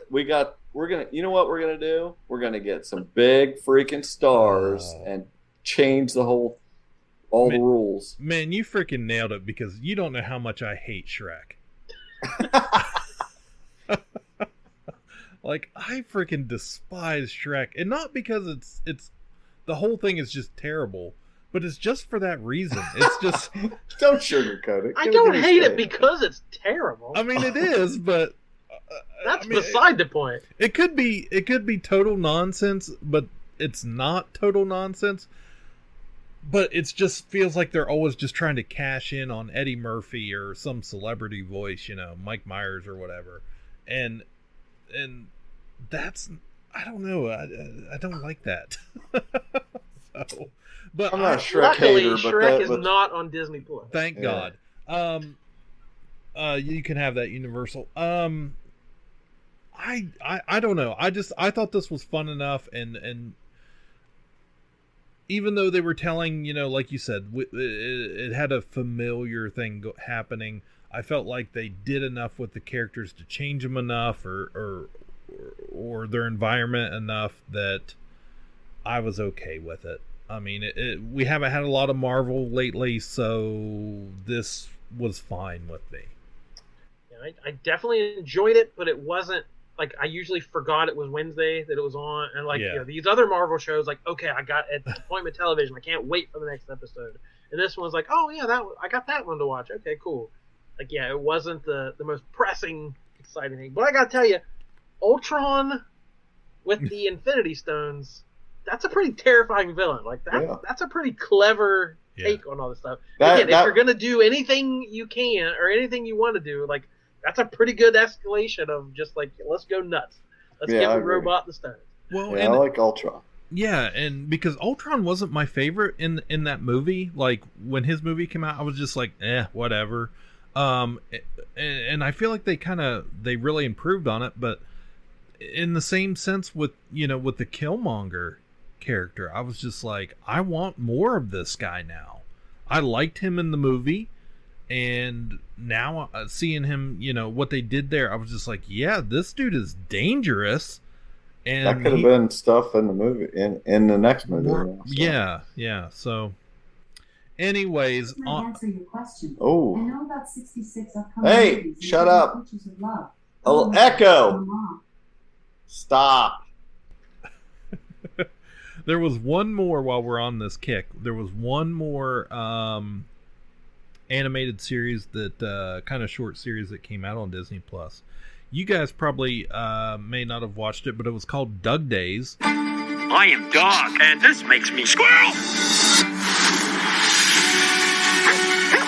you know what we're gonna do? We're gonna get some big freaking stars and change the all the rules." Man, you freaking nailed it because you don't know how much I hate Shrek. Like, I freaking despise Shrek, and not because it's the whole thing is just terrible, but it's just for that reason. It's just don't sugarcoat it. I don't hate it because it's terrible. I mean, it is, but that's beside the point. It could be total nonsense, but it's not total nonsense. But it just feels like they're always just trying to cash in on Eddie Murphy or some celebrity voice, Mike Myers or whatever, and that's, I don't know, I don't like that. So, but I'm not a Shrek hater, but Shrek is not on Disney Plus. Thank God. You can have that Universal. I don't know. I thought this was fun enough, and even though they were telling, like you said, it had a familiar thing happening. I felt like they did enough with the characters to change them enough, or their environment enough that I was okay with it. I mean, we haven't had a lot of Marvel lately, so this was fine with me. Yeah, I definitely enjoyed it, but it wasn't like I usually forgot it was Wednesday that it was on, and these other Marvel shows, like, okay, I got at appointment television, I can't wait for the next episode. And this one's like, oh yeah, I got that one to watch. Okay, cool. Like, yeah, it wasn't the most pressing, exciting thing. But I gotta tell you, Ultron with the Infinity Stones, that's a pretty terrifying villain. Like, that's a pretty clever take on all this stuff. Again, if you're gonna do anything you can or anything you want to do, like, that's a pretty good escalation of just like, let's go nuts. Let's give the robot the stones. Well, I like Ultron. Yeah, and because Ultron wasn't my favorite in that movie, like when his movie came out, I was just like, whatever. And I feel like they really improved on it, but in the same sense with the Killmonger character, I was just like, I want more of this guy now. I liked him in the movie, and now seeing him, what they did there, I was just like, yeah, this dude is dangerous. And that could have been stuff in the movie, in the next movie. Yeah. So, anyways, answer your question. Oh, I know about 66 upcoming hey, shut up! Oh, Echo, stop. There was one more while we're on this kick. There was one more animated series that kind of short series that came out on Disney Plus. You guys probably may not have watched it, but it was called Doug Days. I am Dog, and this makes me squirrel.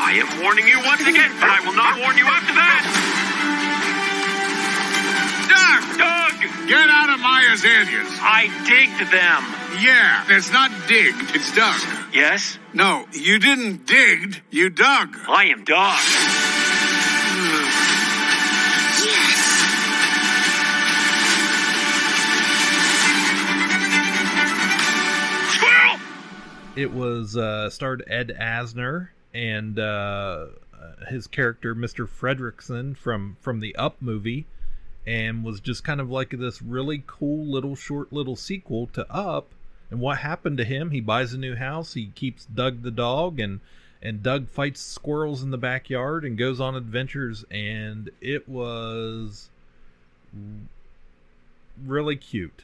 I am warning you once again, but I will not warn you after that. Doug! Get out of Maya's areas. I digged them. Yeah, it's not digged, it's dug. Yes? No, you didn't digged, you dug. I am dog. It was starred Ed Asner and his character Mr. Fredrickson from the Up movie, and was just kind of like this really cool little sequel to Up. And what happened to him? He buys a new house, he keeps Doug the dog, and Doug fights squirrels in the backyard and goes on adventures, and it was really cute.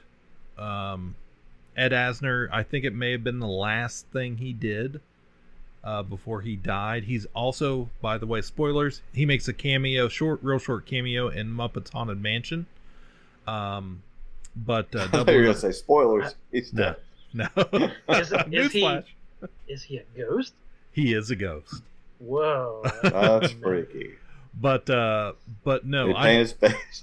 Ed Asner, I think it may have been the last thing he did before he died. He's also, by the way, spoilers, he makes a cameo, real short cameo in Muppets Haunted Mansion. But I thought you were going to say spoilers. He's dead. No. Is he a ghost? He is a ghost. Whoa. That's freaky. But no. He paint his face.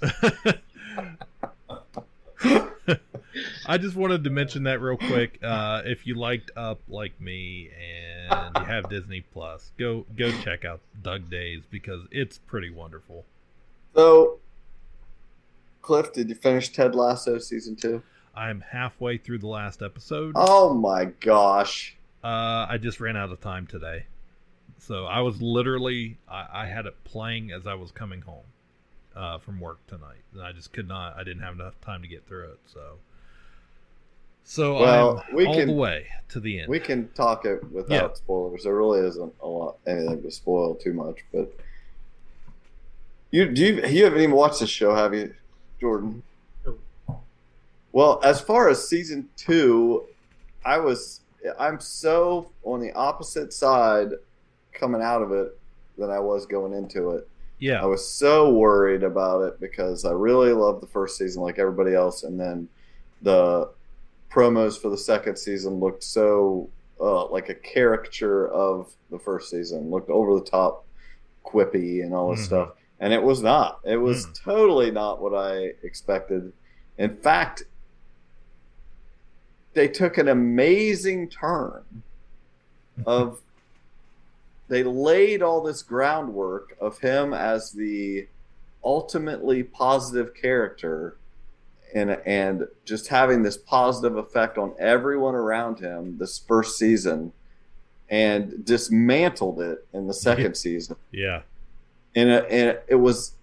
I just wanted to mention that real quick. If you liked Up like me and you have Disney Plus, go check out Doug Days, because it's pretty wonderful. So, Cliff, did you finish Ted Lasso season 2? I'm halfway through the last episode. Oh my gosh. I just ran out of time today. So I was literally, I had it playing as I was coming home from work tonight. And I just could not, I didn't have enough time to get through it. So well, I'm all the way to the end. We can talk it without spoilers. There really isn't anything to spoil too much. But you haven't even watched the show, have you, Jordan? No. Well, as far as season 2, I'm so on the opposite side coming out of it than I was going into it. Yeah. I was so worried about it because I really loved the first season like everybody else, and then the promos for the second season looked so like a caricature of the first season, looked over the top, quippy and all this stuff, and it was not. It was totally not what I expected. In fact, they took an amazing turn of they laid all this groundwork of him as the ultimately positive character and just having this positive effect on everyone around him this first season, and dismantled it in the second season. Yeah. And it was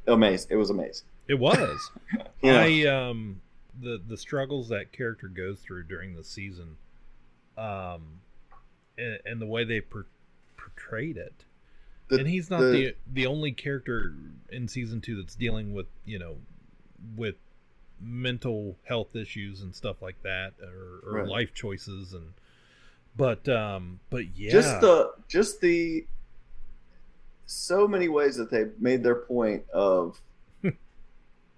amazing. It was amazing. It was. Yeah. The struggles that character goes through during the season, and the way they portrayed it, and he's not the only character in season 2 that's dealing with with mental health issues and stuff like that, or right. life choices, and but yeah, just the so many ways that they made their point of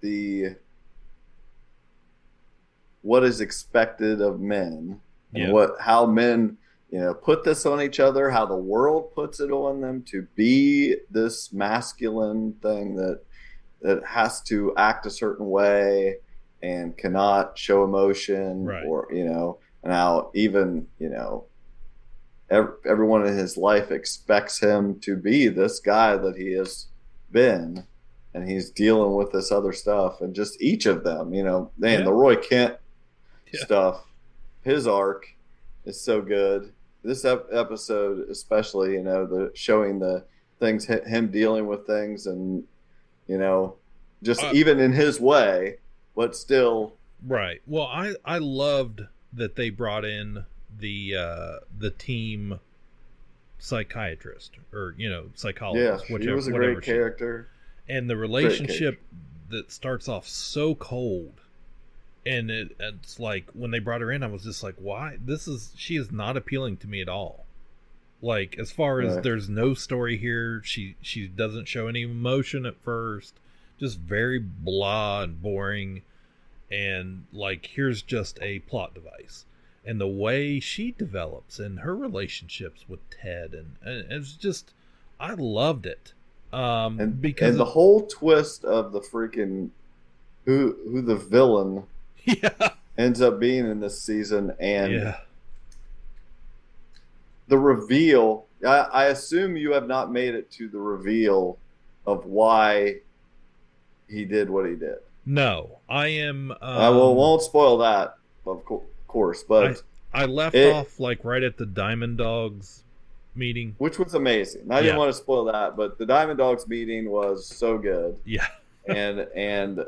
the what is expected of men, and how men put this on each other, how the world puts it on them to be this masculine thing that has to act a certain way and cannot show emotion, right. or and how even everyone in his life expects him to be this guy that he has been, and he's dealing with this other stuff, and just each of them, the Roy Kent stuff, his arc is so good. This episode especially, the showing the things, him dealing with things, and just even in his way, but still right. Well, I loved that they brought in the team psychiatrist, or psychologist. Yeah, he was a great character, and the relationship that starts off so cold. And it's like when they brought her in, I was just like, why? She is not appealing to me at all. Like, as far as there's no story here, she doesn't show any emotion at first, just very blah and boring, and like, here's just a plot device. And the way she develops and her relationships with Ted, and it's just, I loved it. Because the whole twist of the freaking who the villain ends up being in this season, and the reveal. I assume you have not made it to the reveal of why he did what he did. No, I am. I won't spoil that, of course, but I left off like right at the Diamond Dogs meeting, which was amazing. I didn't want to spoil that, but the Diamond Dogs meeting was so good. Yeah, and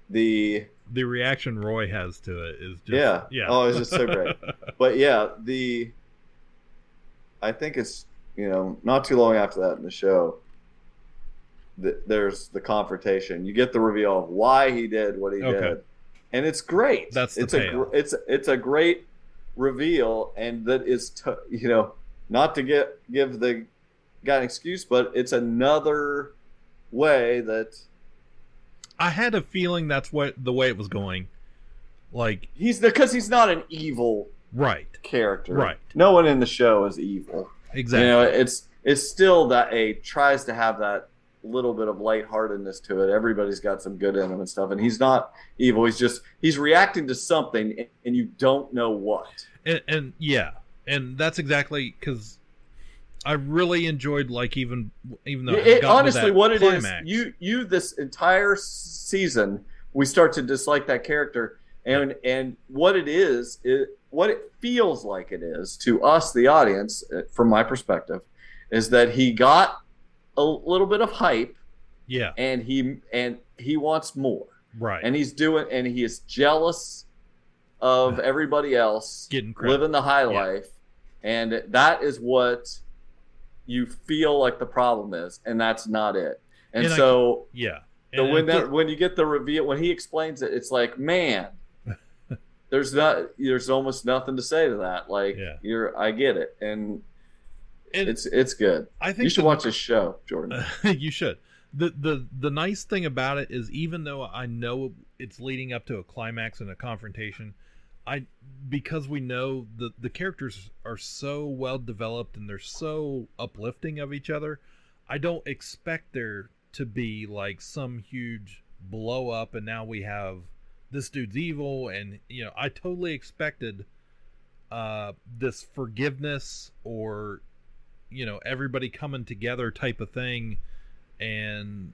the reaction Roy has to it is just Oh, it's just so great. But yeah, I think it's not too long after that in the show. There's the confrontation. You get the reveal of why he did what he did, and it's great. It's a great reveal, and that is not to give the guy an excuse, but it's another way that I had a feeling that's the way it was going. Like because he's not an evil character. Right. No one in the show is evil. Exactly. It's still that tries to have that little bit of lightheartedness to it. Everybody's got some good in him and stuff, and he's not evil. He's reacting to something, and you don't know what. And that's exactly because I really enjoyed though even honestly what it climax. is. You this entire season we start to dislike that character, and what it is what it feels like it is to us, the audience, from my perspective, is that he got a little bit of hype, and he wants more, right? And he is jealous of everybody else living the high life, and that is what you feel like the problem is, and that's not it. And so when you get the reveal, when he explains it, it's like, man, there's almost nothing to say to that. Like I get it, and it's good. I think you should watch this show, Jordan. You should. The nice thing about it is, even though I know it's leading up to a climax and a confrontation, because we know the characters are so well developed and they're so uplifting of each other, I don't expect there to be like some huge blow up and now we have this dude's evil, and I totally expected this forgiveness or everybody coming together type of thing, and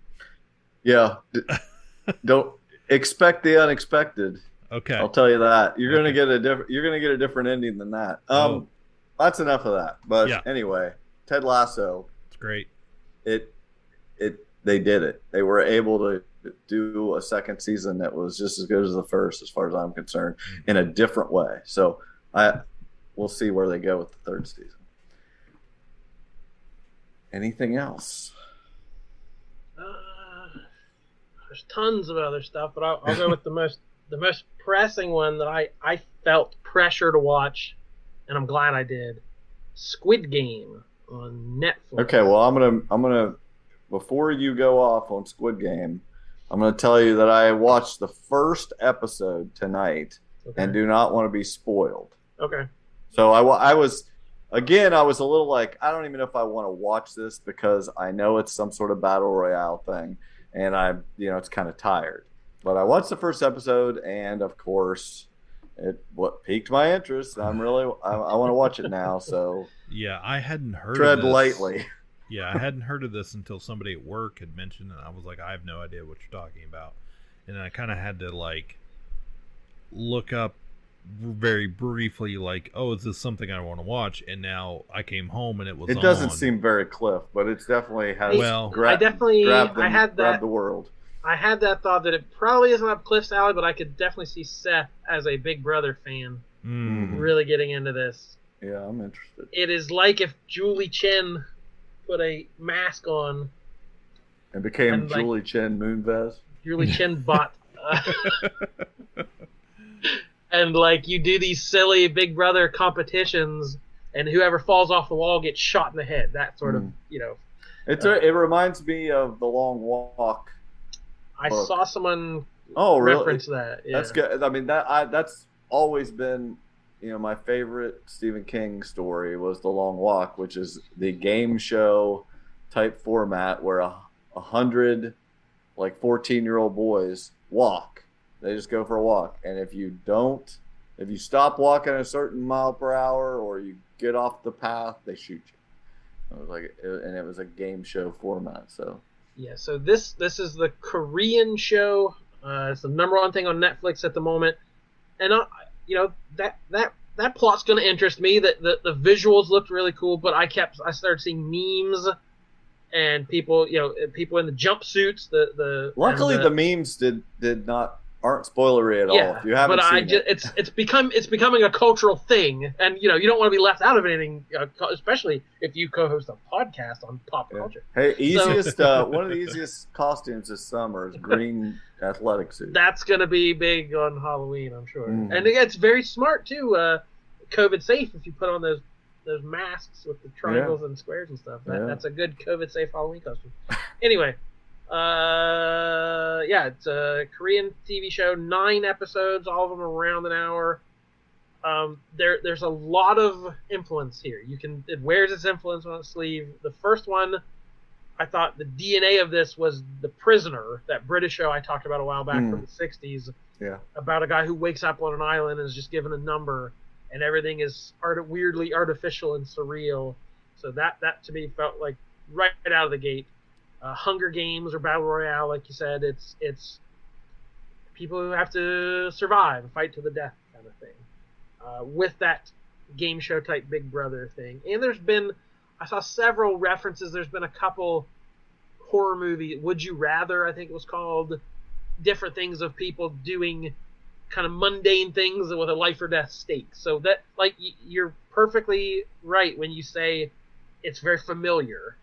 don't expect the unexpected. Okay, I'll tell you that you're gonna get a different ending than that. That's enough of that. But anyway, Ted Lasso, it's great. They did it. They were able to do a second season that was just as good as the first, as far as I'm concerned, in a different way. So we'll see where they go with the third season. Anything else? There's tons of other stuff, but I'll go with the most pressing one that I felt pressure to watch, and I'm glad I did. Squid Game on Netflix. Okay, well I'm gonna before you go off on Squid Game, I'm gonna tell you that I watched the first episode tonight and do not want to be spoiled. Okay. So I was a little like, I don't even know if I want to watch this because I know it's some sort of battle royale thing, and it's kind of tired. But I watched the first episode, and of course, what piqued my interest. And I want to watch it now. So I hadn't heard. Tread of this. lightly. I hadn't heard of this until somebody at work had mentioned it. And I was like, I have no idea what you're talking about, and I kind of had to like look up very briefly, like, oh, is this something I want to watch? And now I came home and it was. It doesn't seem very Cliff, but it's definitely has. Well, grabbed the world. I had that thought that it probably isn't up Cliff's alley, but I could definitely see Seth as a Big Brother fan really getting into this. Yeah, I'm interested. It is like if Julie Chen put a mask on and became Julie Chen Moonves. Julie Chen bot. And you do these silly Big Brother competitions, and whoever falls off the wall gets shot in the head. That sort of, It reminds me of The Long Walk. I saw someone reference that. Yeah. That's good. I mean, that's always been, my favorite Stephen King story was The Long Walk, which is the game show type format where 100 14-year-old boys walk They just go for a walk. And if you stop walking a certain mile per hour or you get off the path, they shoot you. It was a game show format. So yeah. So this is the Korean show. It's the #1 thing on Netflix at the moment, and that plot's going to interest me. That the visuals looked really cool, but I started seeing memes and people in the jumpsuits. Luckily, the memes aren't spoilery at all. If you haven't seen it. It's becoming a cultural thing, and you don't want to be left out of anything, especially if you co-host a podcast on pop culture. Hey, one of the easiest costumes this summer is green athletic suit. That's gonna be big on Halloween, I'm sure. And again, it's very smart too. COVID safe if you put on those masks with the triangles and squares and stuff. That's a good COVID safe Halloween costume. Anyway. It's a Korean TV show, 9 episodes, all of them around an hour. There's a lot of influence here. It wears its influence on its sleeve. The first one, I thought the DNA of this was The Prisoner, that British show I talked about a while back from the 60s. Yeah. About a guy who wakes up on an island and is just given a number, and everything is weirdly artificial and surreal. So that to me felt like right out of the gate. Hunger Games or Battle Royale, like you said, it's people who have to survive, fight to the death kind of thing, with that game show type Big Brother thing. And I saw several references. There's been a couple horror movie, Would You Rather, I think it was called, different things of people doing kind of mundane things with a life or death stake. So that, like, you're perfectly right when you say it's very familiar.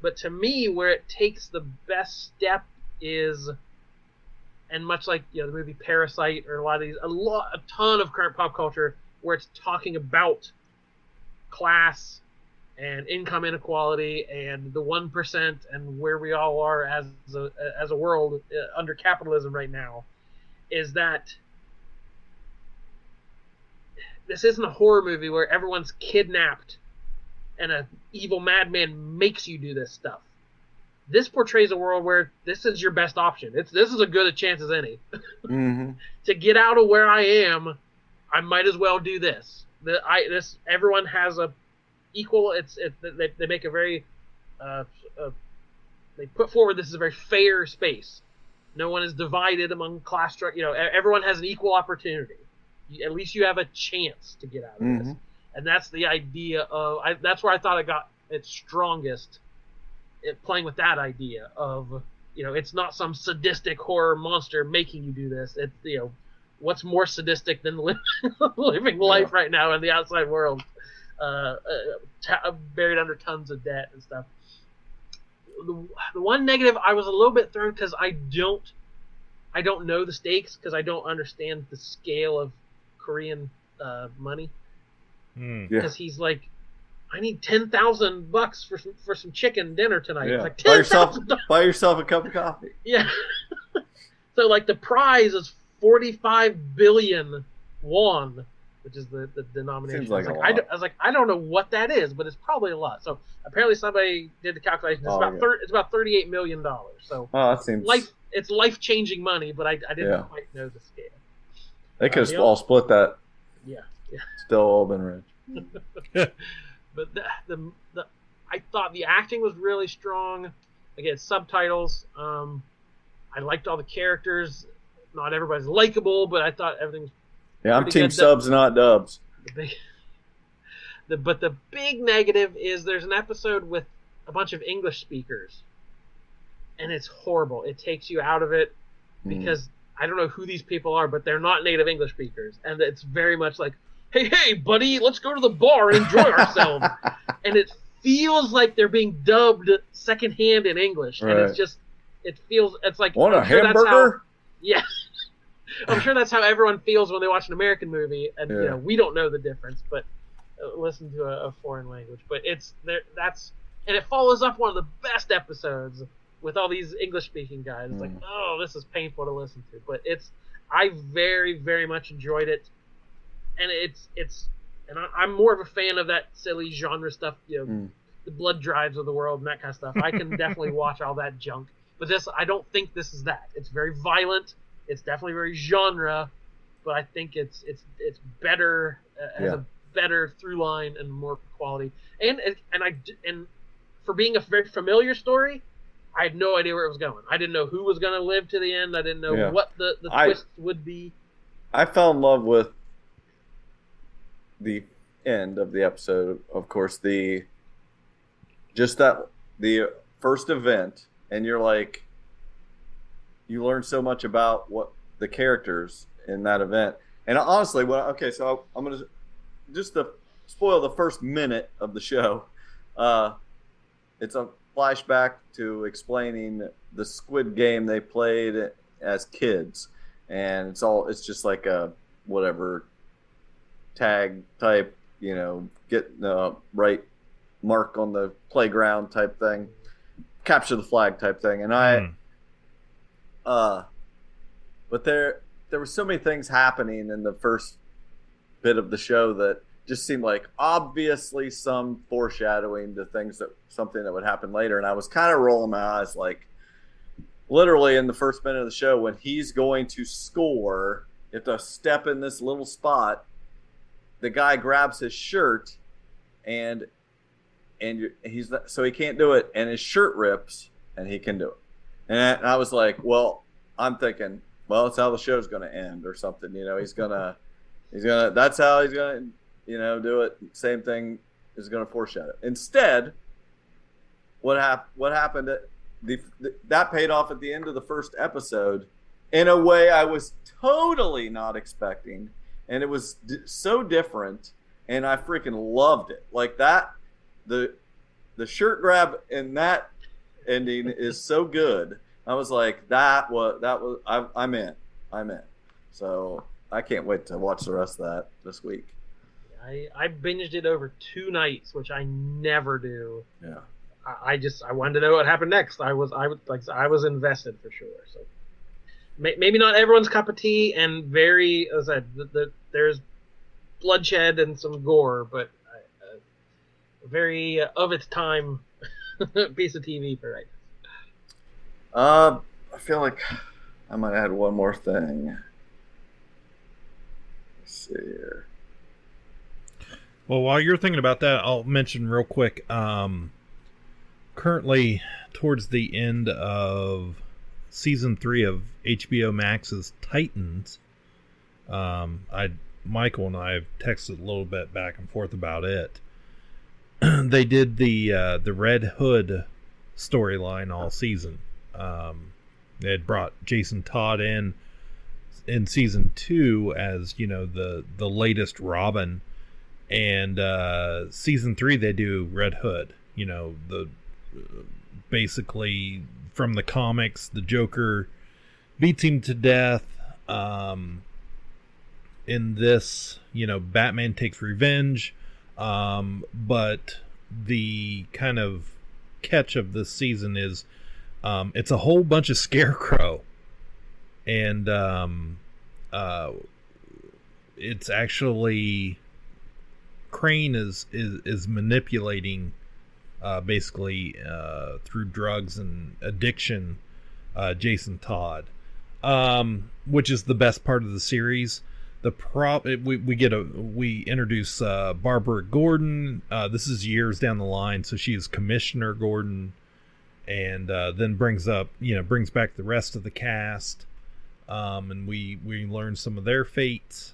But to me, where it takes the best step is, and much like the movie Parasite or a ton of current pop culture, where it's talking about class and income inequality and the 1% and where we all are as a world under capitalism right now, is that this isn't a horror movie where everyone's kidnapped and an evil madman makes you do this stuff. This portrays a world where this is your best option. This is as good a chance as any. Mm-hmm. To get out of where I am, I might as well do this. Everyone has a equal. They make a very they put forward this is a very fair space. No one is divided among class structure. Everyone has an equal opportunity. At least you have a chance to get out of this. And that's the idea of. That's where I thought it got its strongest. Playing with that idea of, it's not some sadistic horror monster making you do this. It's, what's more sadistic than living life right now in the outside world, buried under tons of debt and stuff. The one negative, I was a little bit thrown because I don't know the stakes, because I don't understand the scale of Korean money. Because he's like, I need $10,000 for some chicken dinner tonight. Yeah. It's like buy yourself a cup of coffee. Yeah. So like the prize is 45 billion won, which is the denomination. Seems like I was like, I don't know what that is, but it's probably a lot. So apparently somebody did the calculation. It's about $38 million. So that seems it's life-changing money, but I didn't quite know the scale. They could have all split that. Yeah. Still all been rich. But I thought the acting was really strong. Again, subtitles. I liked all the characters. Not everybody's likable, but I thought everything was I'm team good. Subs, not dubs. But the big negative is there's an episode with a bunch of English speakers, and it's horrible. It takes you out of it because I don't know who these people are, but they're not native English speakers, and it's very much like, hey, buddy, let's go to the bar and enjoy ourselves. And it feels like they're being dubbed secondhand in English. Right. And it's like... Want a hamburger? Yeah. I'm sure that's how everyone feels when they watch an American movie. And, we don't know the difference, but listen to a foreign language. But and it follows up one of the best episodes with all these English-speaking guys. It's like, oh, this is painful to listen to. But I very, very much enjoyed it. And I'm more of a fan of that silly genre stuff, the blood drives of the world and that kind of stuff. I can definitely watch all that junk. But I don't think this is that. It's very violent. It's definitely very genre, but I think it's better, has a better through line and more quality. And for being a very familiar story, I had no idea where it was going. I didn't know who was going to live to the end. I didn't know what the twists would be. I fell in love with the end of the episode. Of course, the first event, and you're like, you learn so much about what the characters in that event. And honestly, so I'm going to just to spoil the first minute of the show. It's a flashback to explaining the Squid Game they played as kids, and it's just like a whatever tag type, get the right mark on the playground type thing, capture the flag type thing. And but there were so many things happening in the first bit of the show that just seemed like obviously some foreshadowing to something that would happen later. And I was kind of rolling my eyes, like literally in the first minute of the show when he's going to score, you have to step in this little spot. The guy grabs his shirt and so he can't do it, and his shirt rips and he can do it. And I was like, well, I'm thinking, well, it's how the show's going to end or something. He's gonna that's how he's gonna do it. Same thing is going to foreshadow. Instead, what happened? That paid off at the end of the first episode in a way I was totally not expecting, and it was so different, and I freaking loved it. Like that, the shirt grab in that ending is so good. I was like, I'm in. So I can't wait to watch the rest of that this week. I binged it over 2 nights, which I never do. Yeah. I wanted to know what happened next. I was invested for sure. So maybe not everyone's cup of tea, and very, as I said, there's bloodshed and some gore, but very of its time piece of TV for right now. I feel like I might add one more thing. Let's see here. Well, while you're thinking about that, I'll mention real quick. Currently, towards the end of season 3 of HBO Max's Titans, Michael and I have texted a little bit back and forth about it. They did the Red Hood storyline all season. They had brought Jason Todd in season 2 as the latest Robin. And season 3 they do Red Hood. Basically from the comics, the Joker beats him to death. In this, Batman takes revenge. But the kind of catch of this season is it's a whole bunch of Scarecrow, and it's actually Crane is manipulating basically through drugs and addiction Jason Todd, which is the best part of the series. We introduce Barbara Gordon. This is years down the line, so she is Commissioner Gordon, and then brings back the rest of the cast, and we learn some of their fates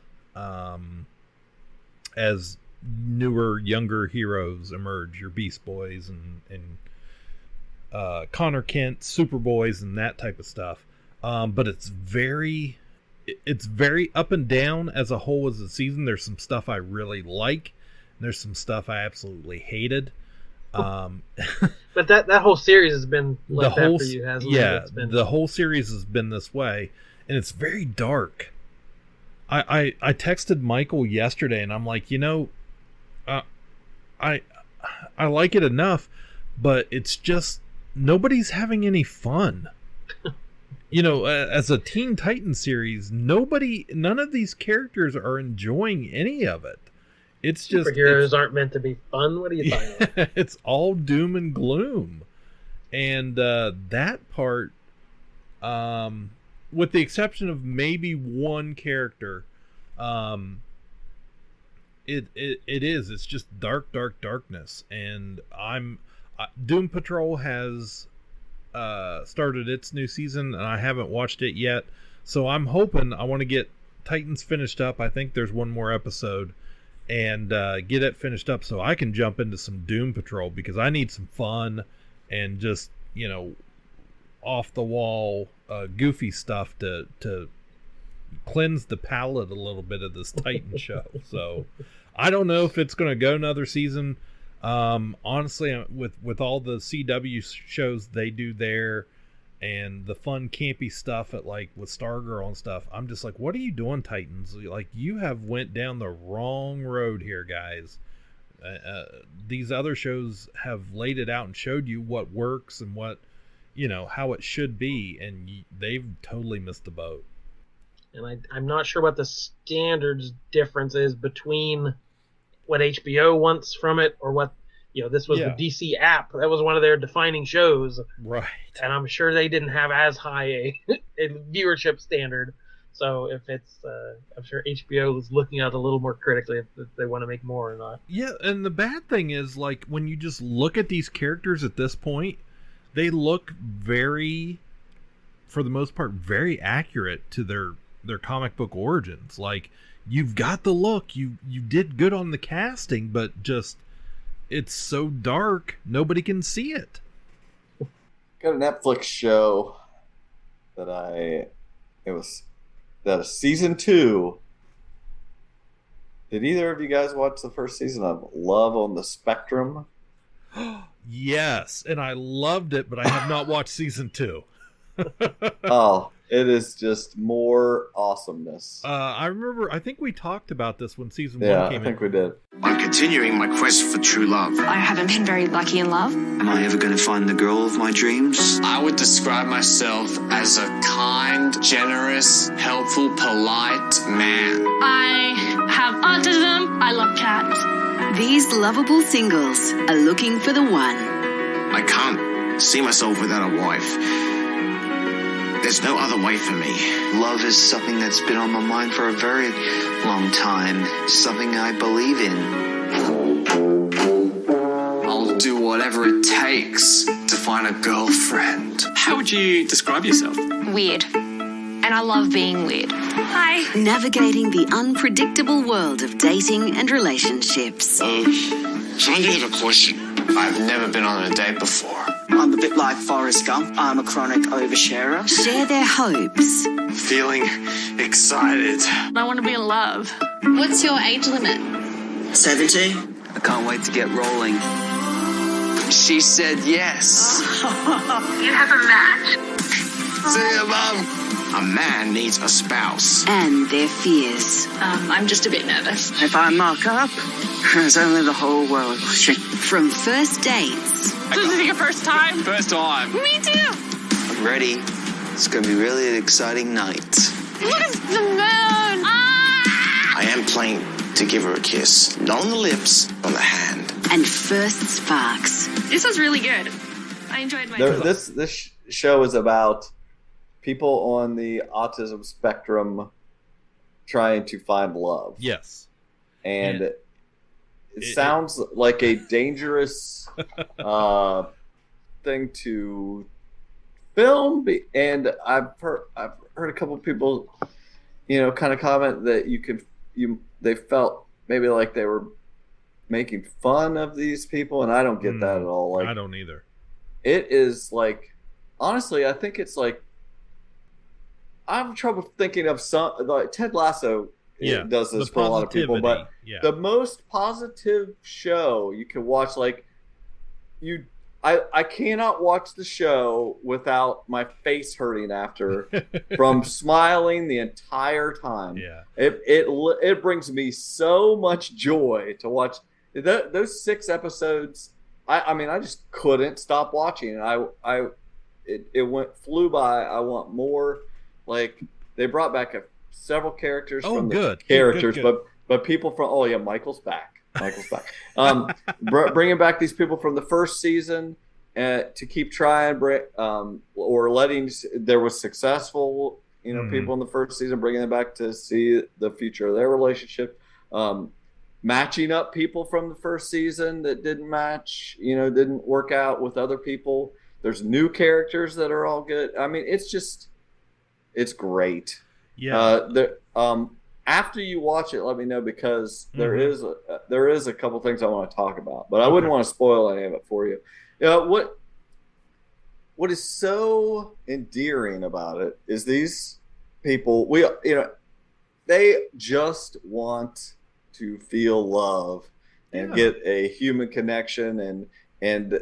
as newer, younger heroes emerge. Your Beast Boys and Connor Kent, Superboys, and that type of stuff. But it's very up and down as a whole as a season. There's some stuff I really like. And there's some stuff I absolutely hated. But that whole series has been like that for you, hasn't it? Yeah, the whole series has been this way, and it's very dark. I texted Michael yesterday, and I'm like, I like it enough, but it's just nobody's having any fun. As a Teen Titans series, none of these characters are enjoying any of it. It's just superheroes aren't meant to be fun. What are you talking about? It's all doom and gloom, and that part, with the exception of maybe one character, it's just darkness. And Doom Patrol has started its new season, and I haven't watched it yet. So I'm hoping, I want to get Titans finished up. I think there's one more episode, and get it finished up so I can jump into some Doom Patrol, because I need some fun and just, off the wall goofy stuff to cleanse the palate a little bit of this Titan show. So I don't know if it's going to go another season. Honestly, with all the CW shows they do there and the fun campy stuff at with Stargirl and stuff, I'm just like, what are you doing, Titans? Like, you have went down the wrong road here, guys. These other shows have laid it out and showed you what works and what, how it should be, and they've totally missed the boat. And I'm not sure what the standards difference is between what HBO wants from it or what, this was the DC app. That was one of their defining shows. Right. And I'm sure they didn't have as high a viewership standard. So if it's, I'm sure HBO is looking at it a little more critically if they want to make more or not. Yeah, and the bad thing is, when you just look at these characters at this point, they look very, for the most part, very accurate to their comic book origins. You've got the look, you did good on the casting, but just, it's so dark, nobody can see it. Got a Netflix show that is season 2. Did either of you guys watch the first season of Love on the Spectrum? Yes, and I loved it, but I have not watched season 2. Oh, it is just more awesomeness. I think we talked about this when season 1 came in. I think we did. I'm continuing my quest for true love. I haven't been very lucky in love. Am I ever going to find the girl of my dreams? I would describe myself as a kind, generous, helpful, polite man. I have autism. I love cats. These lovable singles are looking for the one. I can't see myself without a wife. There's no other way for me. Love is something that's been on my mind for a very long time. Something I believe in. I'll do whatever it takes to find a girlfriend. How would you describe yourself? Weird. And I love being weird. Hi. Navigating the unpredictable world of dating and relationships. Can I get a question? I've never been on a date before. I'm a bit like Forrest Gump. I'm a chronic oversharer. Share their hopes. Feeling excited. I want to be in love. What's your age limit? 70. I can't wait to get rolling. She said yes. You have a match. See ya, Mom. A man needs a spouse. And their fears. I'm just a bit nervous. If I muck up, there's only the whole world watching. From first dates. This is your first time? First time. Me too. I'm ready. It's going to be really an exciting night. Look at the moon. Ah! I am planning to give her a kiss. Not on the lips, on the hand. And first sparks. This was really good. I enjoyed myself. This show is about people on the autism spectrum trying to find love. Yes. And it sounds like a dangerous thing to film, and I've heard a couple of people, kind of comment that they felt maybe like they were making fun of these people, and I don't get that at all. I don't either. It is honestly, I think it's I have trouble thinking of some Ted Lasso. Does this for a lot of people, but the most positive show you can watch, I cannot watch the show without my face hurting after from smiling the entire time. Yeah, it brings me so much joy to watch those 6 episodes. I mean, I just couldn't stop watching. It flew by. I want more. They brought back several characters from the characters, good. but people from Michael's back. Bringing back these people from the first season to keep trying, or letting there was successful people in the first season, bringing them back to see the future of their relationship. Matching up people from the first season that didn't match, didn't work out with other people. There's new characters that are all good. I mean, it's great. Yeah. After you watch it, let me know, because there is a couple things I want to talk about, but I wouldn't want to spoil any of it for you. What is so endearing about it is these people, they just want to feel love and get a human connection, and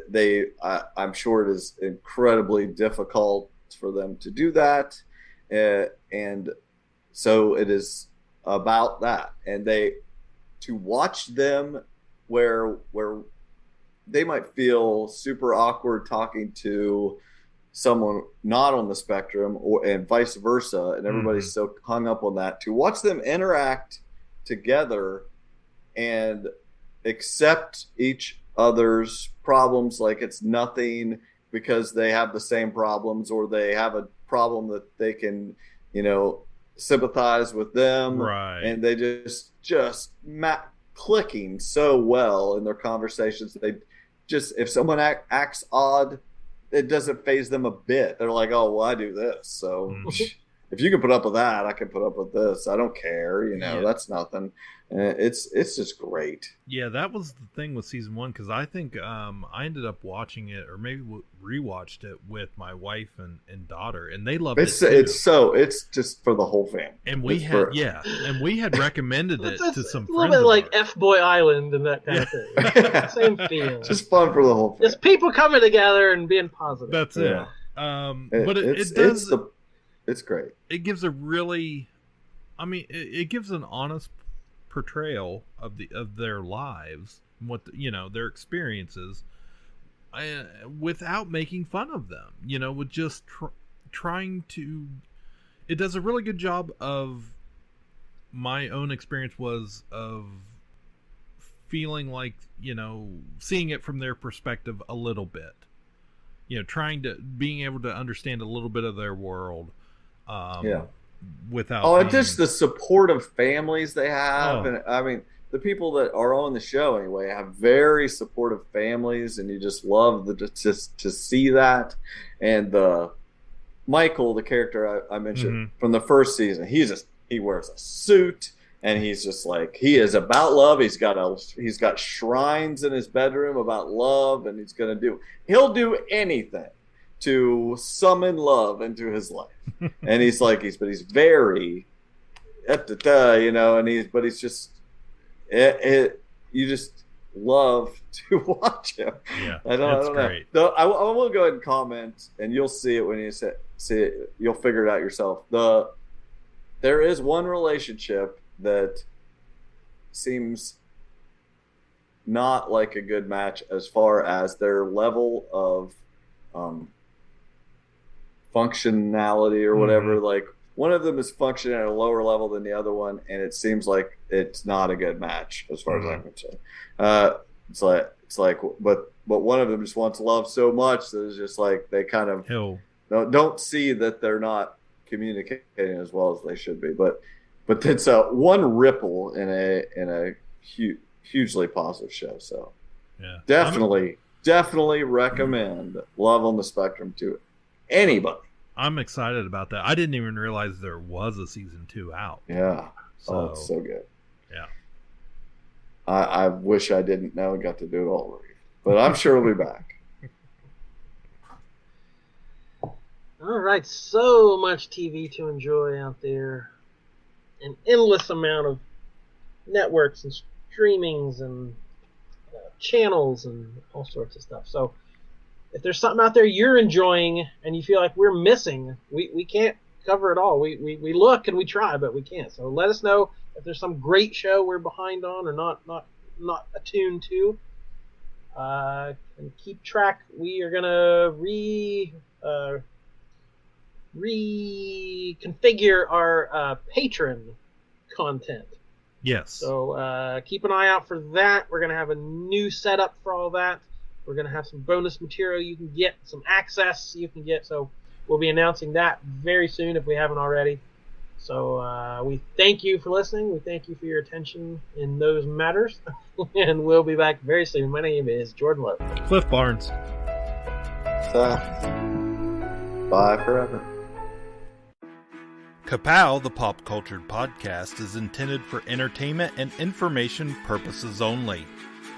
I'm sure it is incredibly difficult for them to do that, and so it is about that, and to watch them where they might feel super awkward talking to someone not on the spectrum, and vice versa, and everybody's so hung up on that, to watch them interact together and accept each other's problems like it's nothing, because they have the same problems, or they have a problem that they can sympathize with them, right? And they just clicking so well in their conversations. They just, if someone acts odd, it doesn't faze them a bit. They're like, oh, well, I do this, so if you can put up with that, I can put up with this. I don't care, that's nothing. It's just great. Yeah, that was the thing with season 1, because I think I ended up watching it, or maybe rewatched it with my wife and daughter, and they loved it too. It's just for the whole family. And we had recommended it to some friends. A little bit like F-Boy Island and that kind of thing. Same feel. Just fun for the whole family. Just people coming together and being positive. That's it. Yeah. But it does. It's great. It gives it gives an honest portrayal of their lives, what their experiences, without making fun of them. With just trying to. It does a really good job of. My own experience was of feeling like seeing it from their perspective a little bit. Being able to understand a little bit of their world. Without and just the supportive families they have, and I mean the people that are on the show anyway have very supportive families, and you just love to see that. And Michael, the character I mentioned from the first season, he wears a suit, and he's just like, he is about love. He's got shrines in his bedroom about love, and he'll do anything to summon love into his life. And he's very he's just you just love to watch him. Yeah, I don't great. know. I will go ahead and comment, and you'll see it when you see it. You'll figure it out yourself. There is one relationship that seems not like a good match as far as their level of functionality or whatever. Like, one of them is functioning at a lower level than the other one, and it seems like it's not a good match as far as I'm concerned. But one of them just wants love so much that it's just like they kind of don't see that they're not communicating as well as they should be. But it's one ripple in a hugely positive show. So definitely recommend Love on the Spectrum to anybody. I'm excited about that. I didn't even realize there was a season 2 out. Yeah. It's so good. Yeah. I wish I didn't know and got to do it all over again. But I'm sure it'll be back. All right, so much TV to enjoy out there. An endless amount of networks and streamings and channels and all sorts of stuff. So if there's something out there you're enjoying and you feel like we're missing, we can't cover it all. We look and we try, but we can't. So let us know if there's some great show we're behind on or not attuned to. And keep track. We are gonna reconfigure our patron content. Yes. So keep an eye out for that. We're gonna have a new setup for all that. We're going to have some bonus material you can get, some access you can get. So we'll be announcing that very soon if we haven't already. So we thank you for listening. We thank you for your attention in those matters. And we'll be back very soon. My name is Jordan Lowe. Cliff Barnes. Bye forever. Ka-Pow, the pop cultured podcast, is intended for entertainment and information purposes only.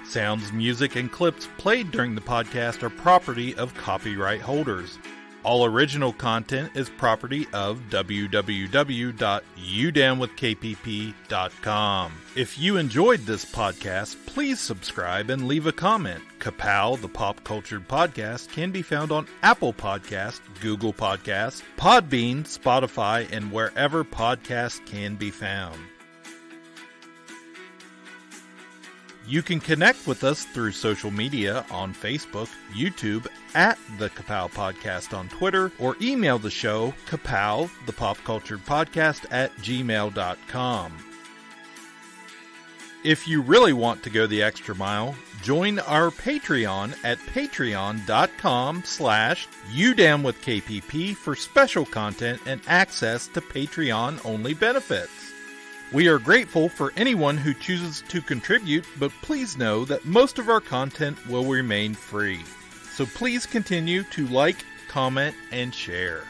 Sounds, music, and clips played during the podcast are property of copyright holders. All original content is property of www.udownwithkpp.com. If you enjoyed this podcast, please subscribe and leave a comment. Ka-Pow, the pop cultured podcast, can be found on Apple Podcasts, Google Podcasts, Podbean, Spotify, and wherever podcasts can be found. You can connect with us through social media on Facebook, YouTube, at the Ka-Pow Podcast on Twitter, or email the show, Ka-Pow, the pop cultured podcast, at gmail.com. If you really want to go the extra mile, join our Patreon at patreon.com/udownwithkpp for special content and access to Patreon-only benefits. We are grateful for anyone who chooses to contribute, but please know that most of our content will remain free. So please continue to like, comment, and share.